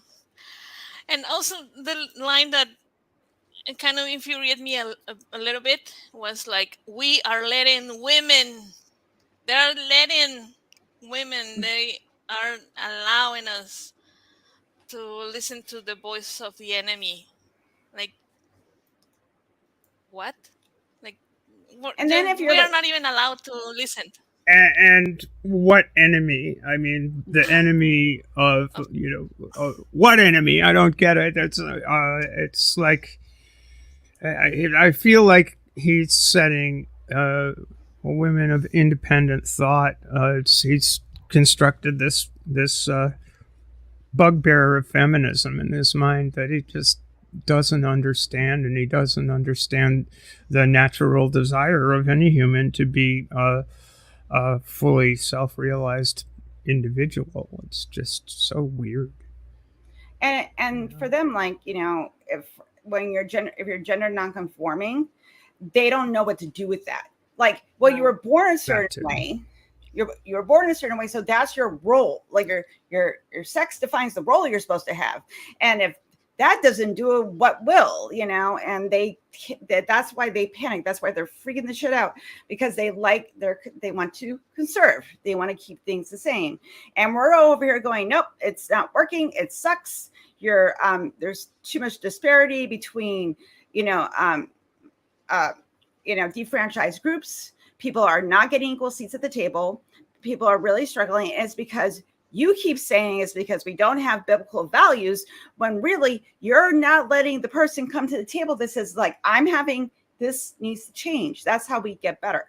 S1: And also the line that it kind of infuriated me a little bit was like, we are letting women, they're letting women, they are allowing us to listen to the voice of the enemy. Like, what? Like,
S4: And then if you're
S1: we are
S4: like,
S1: not even allowed to listen.
S3: And what enemy? I mean, the enemy of, what enemy? I don't get it. It's like, I feel like he's setting women of independent thought. He's constructed this bugbear of feminism in his mind that he just doesn't understand, and he doesn't understand the natural desire of any human to be a fully self-realized individual. It's just so weird.
S4: and for them, like, if you're gender nonconforming, they don't know what to do with that. Like, well, you were born a certain way. You were born a certain way, so that's your role. Like your sex defines the role you're supposed to have, and if that doesn't do it, what will? And that's why they panic. That's why they're freaking the shit out, because they want to conserve. They want to keep things the same, and we're over here going, nope, it's not working. It sucks. There's too much disparity between defranchised groups. People are not getting equal seats at the table. People are really struggling. And it's because you keep saying it's because we don't have biblical values, when really you're not letting the person come to the table that says, like, this needs to change. That's how we get better.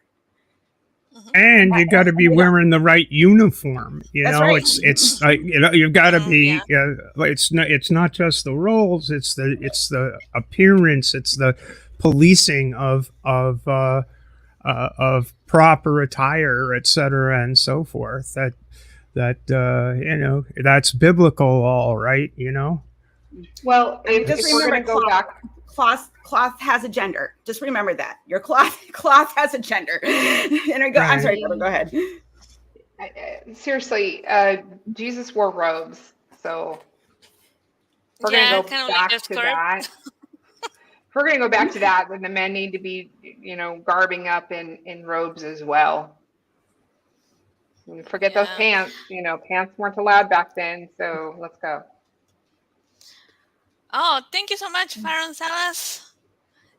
S3: And you got to be wearing the right uniform.
S4: Right.
S3: It's like, you've got to be. It's not just the roles. It's the appearance. It's the policing of proper attire, etc., and so forth. That's biblical, all right.
S5: Well, if we're going to go back,
S4: cloth has a gender. Just remember that your cloth has a gender. I'm sorry, Deborah, go ahead.
S5: Seriously, Jesus wore robes, so we're going to go back to that. If we're going to go back to that, then the men need to be, garbing up in robes as well. And forget those pants. Pants weren't allowed back then, so let's go.
S1: Oh, thank you so much, Farron Salas.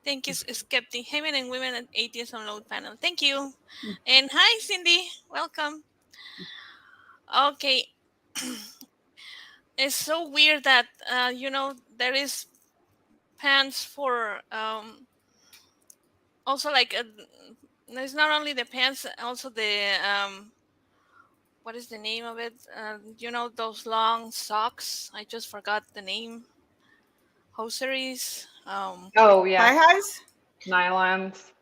S1: Thank you, Skeptic Haven and Women at Atheist UNLOAD panel. Thank you. And hi, Cindy. Welcome. Okay. It's so weird that, there is pants for, also like, there's not only the pants, also the, what is the name of it? Those long socks. I just forgot the name. Hosieries.
S5: Oh yeah.
S4: Thigh-highs?
S5: Nylons.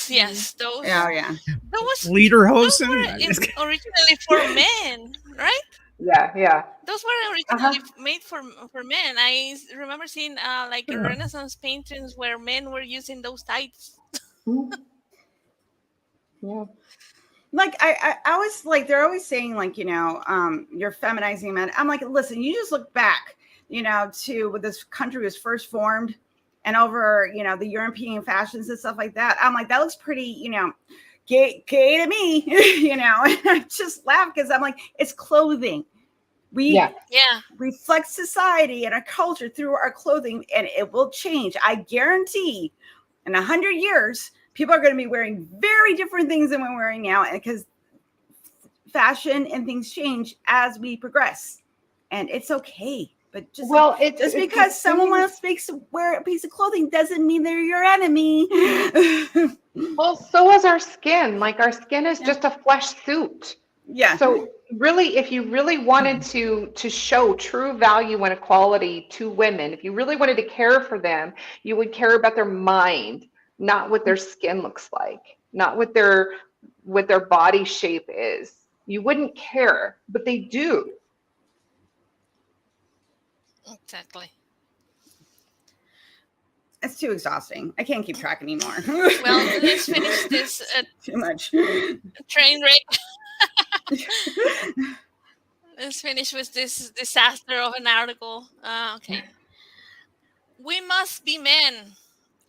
S1: Yes, those.
S4: Oh yeah.
S1: Those
S3: Lederhosen
S1: were originally for men, right?
S5: Yeah.
S1: Those were originally made for men. I remember seeing Renaissance paintings where men were using those tights.
S4: Yeah. Like I always, like, they're always saying, like, you're feminizing men. I'm like, listen, you just look back, to when this country was first formed, and over, the European fashions and stuff like that. I'm like, that looks pretty, gay to me, and I just laugh because I'm like, it's clothing. We reflect society and our culture through our clothing, and it will change. I guarantee in 100 years, people are going to be wearing very different things than we're wearing now, and because fashion and things change as we progress, and it's okay. But just because someone else makes wear a piece of clothing doesn't mean they're your enemy.
S5: Well, so is our skin. Like, our skin is just a flesh suit.
S4: Yeah.
S5: So really, if you really wanted to show true value and equality to women, if you really wanted to care for them, you would care about their mind, not what their skin looks like, not what their body shape is. You wouldn't care, but they do.
S1: Exactly.
S4: It's too exhausting. I can't keep track anymore.
S1: Well, let's finish this.
S4: Too much.
S1: Train wreck. Let's finish with this disaster of an article. Okay. We must be men.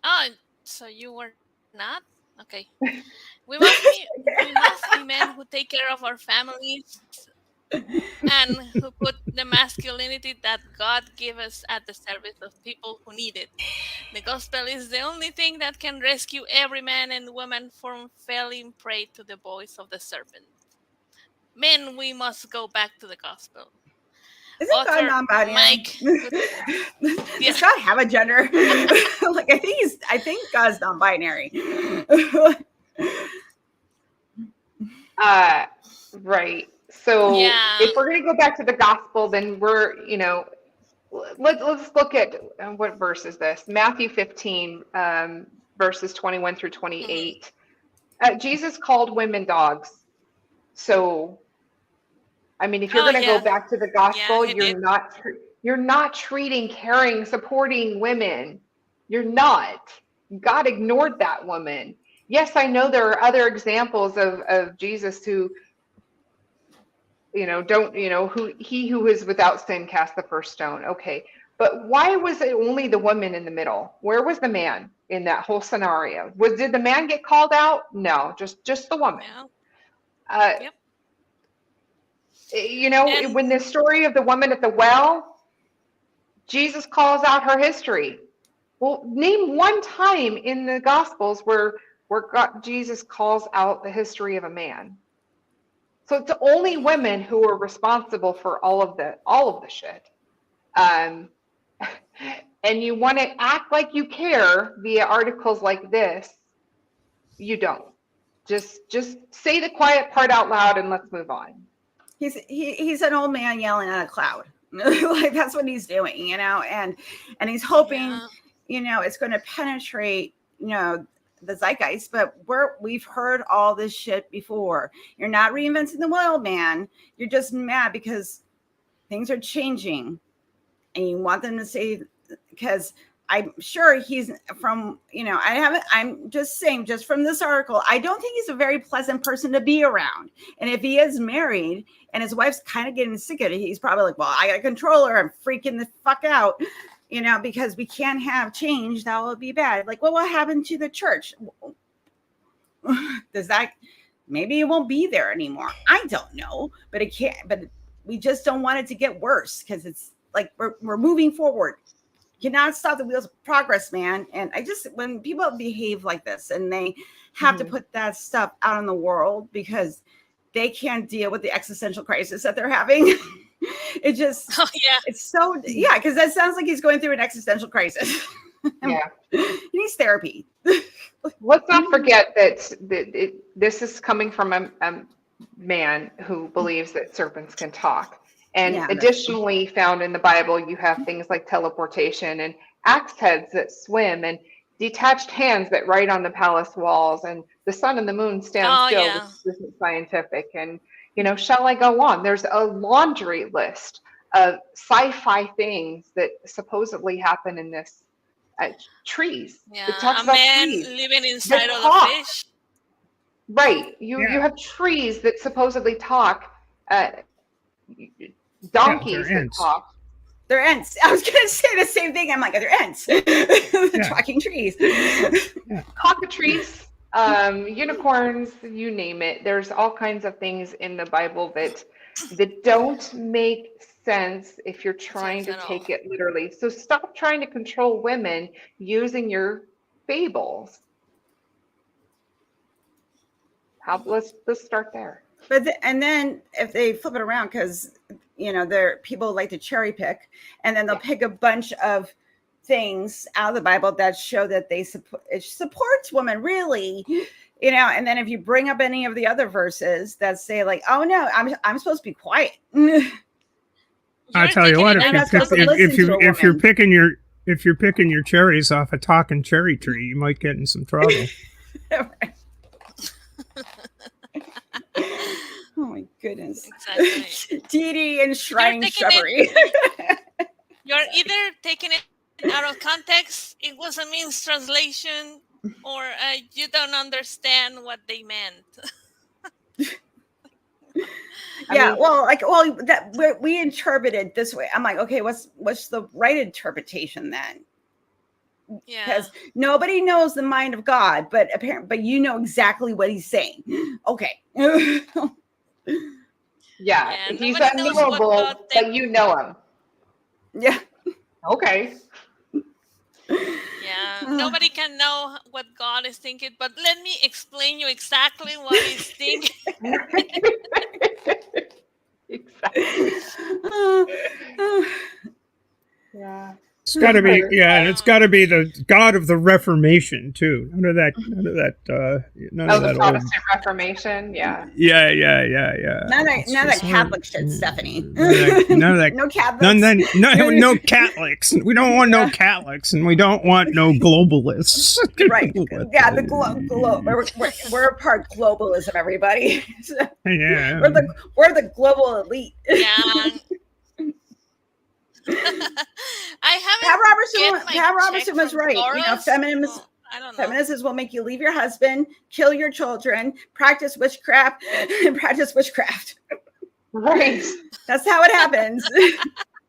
S1: Oh, so you were not? Okay. We must be men who take care of our families. and who put the masculinity that God gave us at the service of people who need it. The gospel is the only thing that can rescue every man and woman from falling prey to the voice of the serpent. Men, we must go back to the gospel.
S4: Isn't God
S1: Author
S4: non-binary?
S1: Mike. Yeah.
S4: Does God have a gender? Like I think God's non-binary.
S5: Right. So
S1: Yeah.
S5: if we're going to go back to the gospel, then we're, let's look at what verse is this? Matthew 15, verses 21 through 28. Jesus called women dogs. So, I mean, if you're going to go back to the gospel, you're not treating, caring, supporting women. You're not. God ignored that woman. Yes, I know there are other examples of Jesus who, who is without sin cast the first stone. Okay. But why was it only the woman in the middle? Where was the man in that whole scenario? Did the man get called out? No, just the woman.
S1: Yep.
S5: When the story of the woman at the well, Jesus calls out her history. Well, name one time in the Gospels where Jesus calls out the history of a man. So it's only women who are responsible for all of the shit. And you want to act like you care via articles like this. You don't. Just say the quiet part out loud and let's move on.
S4: He's an old man yelling at a cloud. Like that's what he's doing, and he's hoping, it's going to penetrate, the zeitgeist, but we've heard all this shit before. You're not reinventing the wheel, man. You're just mad because things are changing and you want them to say, because I'm sure he's from, I'm just saying, just from this article, I don't think he's a very pleasant person to be around. And if he is married and his wife's kind of getting sick of it, he's probably like, well, I got to control her. I'm freaking the fuck out. Because we can't have change, that will be bad. Like, well, what happened to the church? Does that, maybe it won't be there anymore. I don't know, but it can't, but we just don't want it to get worse because it's like, we're moving forward. You cannot stop the wheels of progress, man. And when people behave like this and they have to put that stuff out in the world because they can't deal with the existential crisis that they're having. It just, it's so, because that sounds like he's going through an existential crisis.
S5: Yeah.
S4: He needs therapy.
S5: Let's not forget that this is coming from a man who believes that serpents can talk. And additionally, found in the Bible, you have things like teleportation and axe heads that swim and detached hands that write on the palace walls, and the sun and the moon stand still.
S1: Yeah.
S5: This isn't scientific. And shall I go on? There's a laundry list of sci-fi things that supposedly happen in this trees.
S1: Yeah,
S5: it talks
S1: a
S5: about
S1: man
S5: trees
S1: living inside of a fish.
S5: Right. You have trees that supposedly talk. Donkeys that talk.
S4: They're ants. I was going to say the same thing. I'm like, they're ants. Talking trees.
S5: Cockatrices. Unicorns, you name it. There's all kinds of things in the Bible that don't make sense if you're trying to take it literally. So stop trying to control women using your fables. Let's start there.
S4: But and then if they flip it around, because people like to cherry pick, and then they'll pick a bunch of things out of the Bible that show that it supports women, really, and then if you bring up any of the other verses that say like, oh no, I'm supposed to be quiet.
S3: I'll tell you what, if you're picking your cherries off a talking cherry tree, you might get in some trouble.
S4: Oh my goodness.
S1: Exactly.
S4: Deity and shrine shrubbery.
S1: You're either taking it out of context, it was a mistranslation, or you don't understand what they meant.
S4: We interpreted this way. I'm like, okay, what's the right interpretation then? Because nobody knows the mind of God, but you know exactly what he's saying. Okay.
S5: Yeah,
S1: Yeah,
S5: he's
S1: nobody knows what
S5: unknowable,
S1: God thinks.
S5: but you know him.
S4: Yeah.
S5: Okay.
S1: Yeah, nobody can know what God is thinking, but let me explain you exactly what he's thinking.
S5: Exactly. Yeah.
S3: It's got to be,
S5: Super.
S3: and it's got to be the God of the Reformation too. None of that
S5: Oh, the
S3: old.
S5: Protestant Reformation. Yeah.
S3: Yeah.
S4: None of
S3: It's
S4: that
S3: just
S4: Catholic shit, Stephanie.
S3: None of that.
S4: No Catholics.
S3: No Catholics. We don't want no Catholics, and we don't want no globalists.
S4: Right. Yeah, the we're a part of globalism, everybody.
S3: Yeah.
S4: We're the global elite.
S1: Yeah.
S4: Pat Robertson was right. Feminism will make you leave your husband, kill your children, practice witchcraft, and practice witchcraft.
S5: Right.
S4: That's how it happens.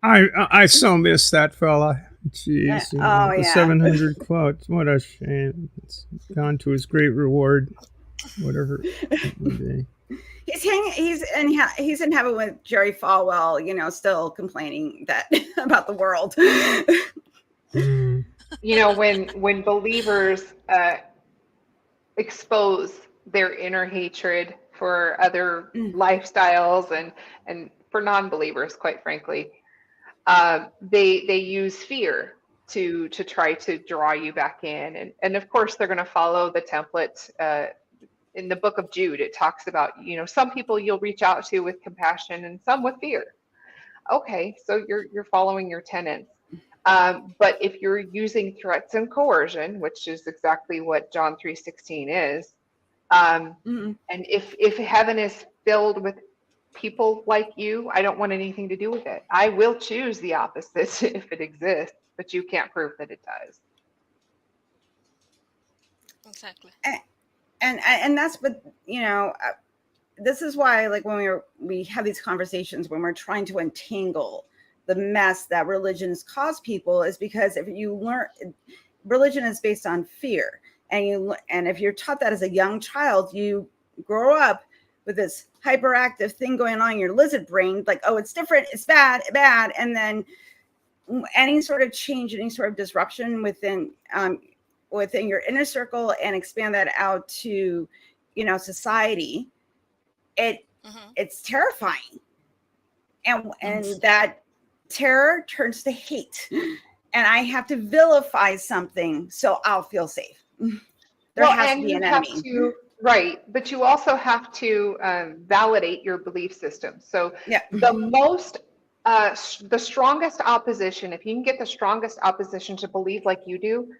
S3: I so miss that fella. Jeez.
S4: The
S3: 700 quotes. What a shame. It's gone to his great reward. Whatever it would be.
S4: He's in heaven with Jerry Falwell, still complaining about the world.
S5: When believers expose their inner hatred for other lifestyles and for non-believers, quite frankly, they use fear to try to draw you back in, and of course they're going to follow the template. In the book of Jude, it talks about, some people you'll reach out to with compassion and some with fear. Okay, so you're following your tenets. But if you're using threats and coercion, which is exactly what John 3:16 is, and if heaven is filled with people like you, I don't want anything to do with it. I will choose the opposite if it exists, but you can't prove that it does.
S1: Exactly.
S4: And that's what, this is why, like, when we have these conversations, when we're trying to untangle the mess that religions cause people, is because if you learn, religion is based on fear, and if you're taught that as a young child, you grow up with this hyperactive thing going on in your lizard brain, like, oh, it's different, it's bad, and then any sort of change, any sort of disruption within your inner circle and expand that out to, society, it's terrifying. And that terror turns to hate. And I have to vilify something so I'll feel safe. There has to be an enemy.
S5: Right. But you also have to validate your belief system. So the strongest opposition, if you can get the strongest opposition to believe like you do,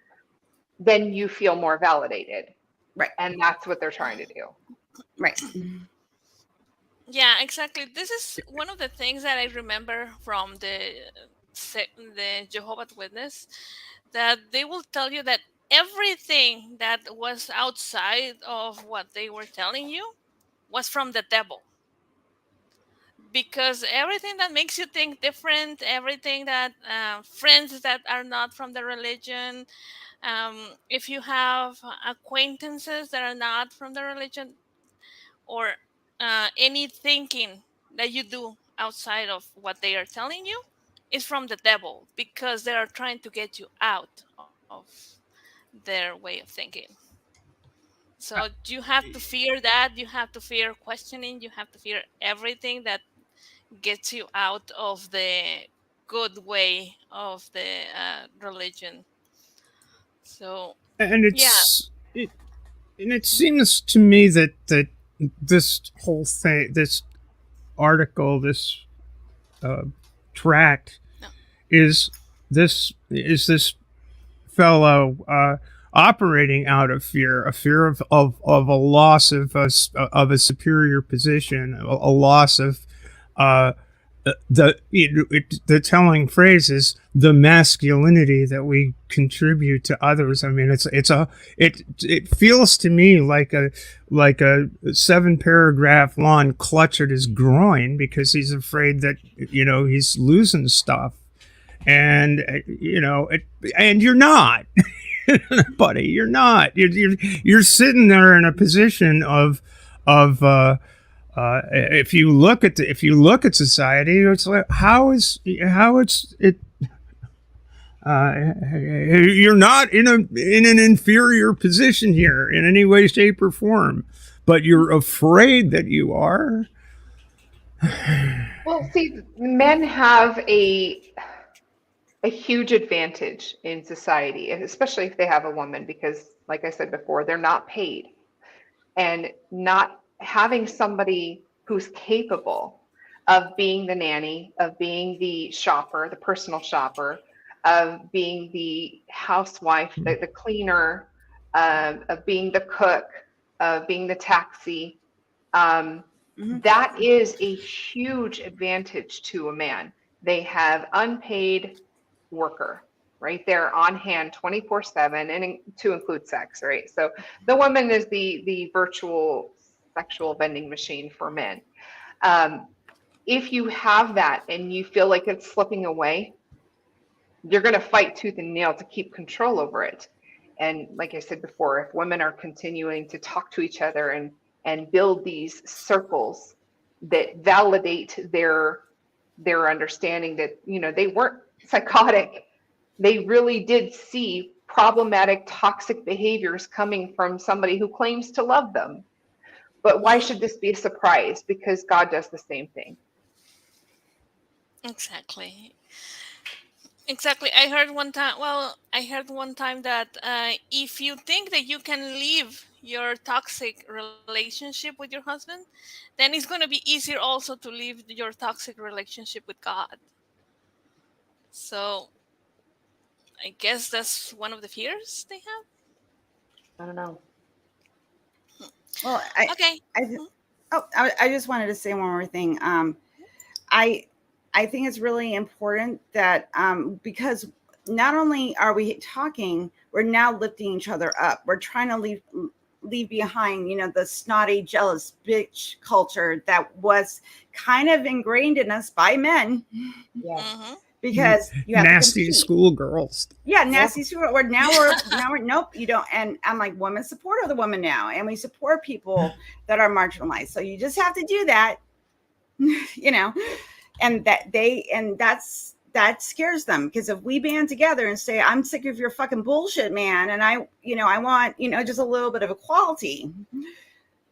S5: then you feel more validated.
S4: Right.
S5: And that's what they're trying to do.
S4: Right.
S1: Yeah, exactly. This is one of the things that I remember from the Jehovah's Witness, that they will tell you that everything that was outside of what they were telling you was from the devil. Because everything that makes you think different, everything that friends that are not from the religion, if you have acquaintances that are not from the religion, or any thinking that you do outside of what they are telling you, is from the devil, because they are trying to get you out of their way of thinking. So you have to fear that. You have to fear questioning. You have to fear everything that gets you out of the good way of the religion. So,
S3: and it seems to me that this whole thing, this article, this tract, is this fellow operating out of fear, a fear of a loss of a superior position, a loss of the telling phrase is the masculinity that we contribute to others. I mean, it feels to me like a 7-paragraph long clutch at his groin, because he's afraid that he's losing stuff, and and you're not, buddy. You're not. You're sitting there in a position of If you look at society, it's like how it's it. You're not in an inferior position here in any way, shape, or form, but you're afraid that you are.
S5: Well, see, men have a huge advantage in society, especially if they have a woman, because like I said before, they're not paid. And not having somebody who's capable of being the nanny, of being the shopper, the personal shopper, of being the housewife, the cleaner, of being the cook, of being the taxi, that is a huge advantage to a man. They have unpaid worker right there on hand 24/7, and to include sex, right? So the woman is the virtual sexual vending machine for men. If you have that and you feel like it's slipping away, you're going to fight tooth and nail to keep control over it. And like I said before, if women are continuing to talk to each other and build these circles that validate their understanding that, you know, they weren't psychotic, they really did see problematic, toxic behaviors coming from somebody who claims to love them. But why should this be a surprise? Because God does the same thing.
S1: Exactly. Exactly. I heard one time that if you think that you can leave your toxic relationship with your husband, then it's going to be easier also to leave your toxic relationship with God. So I guess that's one of the fears they have.
S5: I don't know.
S4: Well,
S1: Okay.
S4: I just wanted to say one more thing. I think it's really important that because not only are we talking, we're now lifting each other up. We're trying to leave behind, you know, the snotty, jealous bitch culture that was kind of ingrained in us by men.
S5: Yeah.
S1: Mm-hmm.
S4: Because you have
S3: nasty
S4: to
S3: schoolgirls.
S4: Yeah, nasty school. Now we're nope, you don't. And I'm like, women support other women now, and we support people that are marginalized. So you just have to do that, you know, and that scares them, because if we band together and say, I'm sick of your fucking bullshit, man, and I want, you know, just a little bit of equality,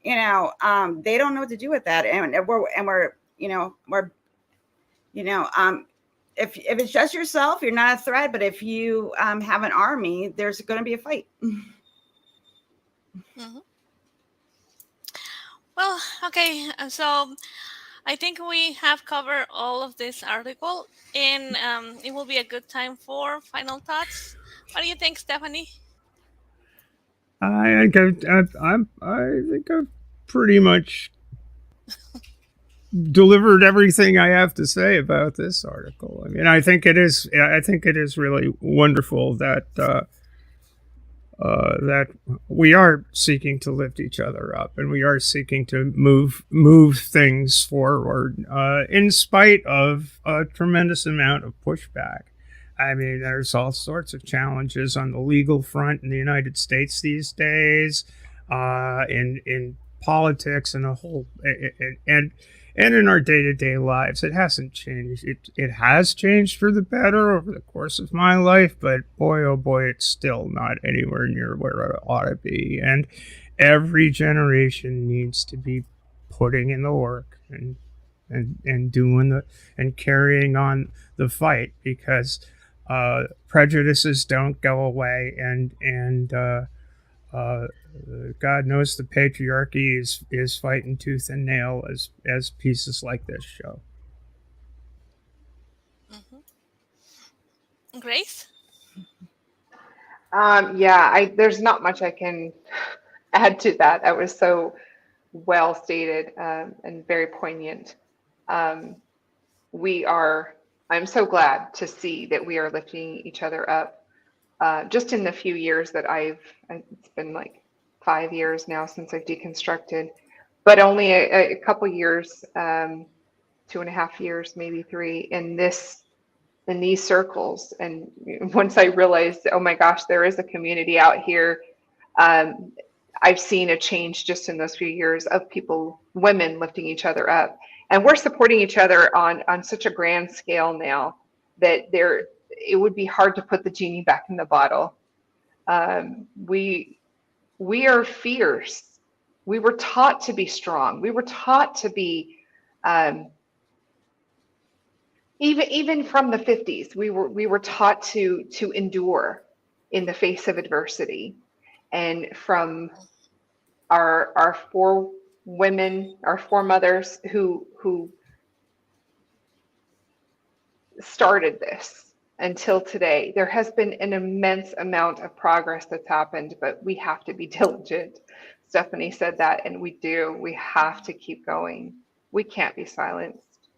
S4: you know, they don't know what to do with that, and we're if it's just yourself, you're not a threat. But if you have an army, there's going to be a fight.
S1: Mm-hmm. Well, okay. So I think we have covered all of this article, and it will be a good time for final thoughts. What do you think, Stephanie?
S3: I think I've pretty much delivered everything I have to say about this article. I mean, I think it is really wonderful that that we are seeking to lift each other up, and we are seeking to move things forward in spite of a tremendous amount of pushback. I mean, there's all sorts of challenges on the legal front in the United States these days, in politics and a whole, and in our day-to-day lives. It hasn't changed. It has changed for the better over the course of my life, but boy, oh boy, it's still not anywhere near where it ought to be. And every generation needs to be putting in the work and doing and carrying on the fight, because prejudices don't go away, and God knows the patriarchy is fighting tooth and nail, as pieces like this show.
S1: Mm-hmm. Grace?
S5: There's not much I can add to that. That was so well stated and very poignant. I'm so glad to see that we are lifting each other up. Just in the few years that it's been like 5 years now since I've deconstructed, but only a couple years, 2.5 years, maybe 3 in these circles. And once I realized, oh my gosh, there is a community out here, I've seen a change just in those few years of people, women lifting each other up. And we're supporting each other on such a grand scale now that it would be hard to put the genie back in the bottle. We are fierce. We were taught to be strong. We were taught to be, even from the 50s, we were taught to endure in the face of adversity. And from our four women, our foremothers who started this until today, there has been an immense amount of progress that's happened, but we have to be diligent. Stephanie said that, and we do. We have to keep going. We can't be silenced.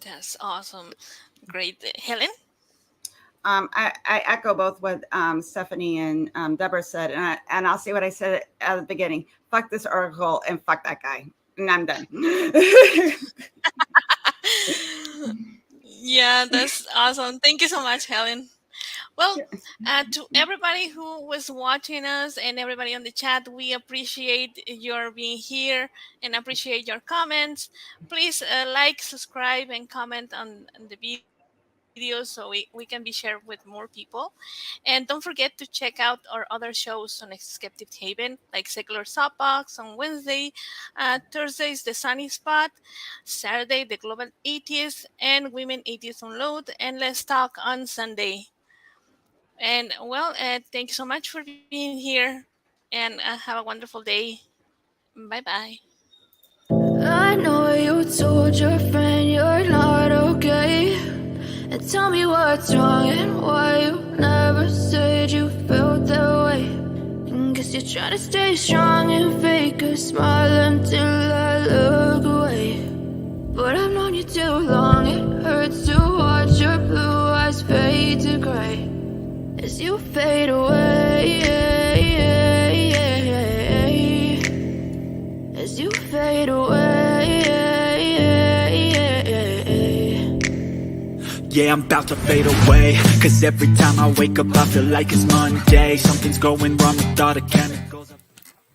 S1: That's awesome. Great. Helen?
S4: I echo both what Stephanie and Deborah said, and I'll say what I said at the beginning. Fuck this article and fuck that guy. And I'm done.
S1: Yeah, that's awesome. Thank you so much, Helen. Well, to everybody who was watching us and everybody on the chat, we appreciate your being here and appreciate your comments. Please like, subscribe, and comment on the video so we can be shared with more people. And don't forget to check out our other shows on Skeptic Haven, like Secular Soapbox on Wednesday, Thursdays, The Sunny Spot, Saturday, The Global Atheists, and Women Atheists UNLOAD, and Let's Talk on Sunday. And well, thank you so much for being here, and have a wonderful day. Bye-bye.
S2: I know you told your friend you're not okay, and tell me what's wrong and why you never said you felt that way. And guess you're trying to stay strong and fake a smile until I look away. But I've known you too long, it hurts to watch your blue eyes fade to gray as you fade away, as you fade away.
S6: Yeah, I'm about to fade away, 'cause every time I wake up I feel like it's Monday. Something's going wrong with all the chemicals.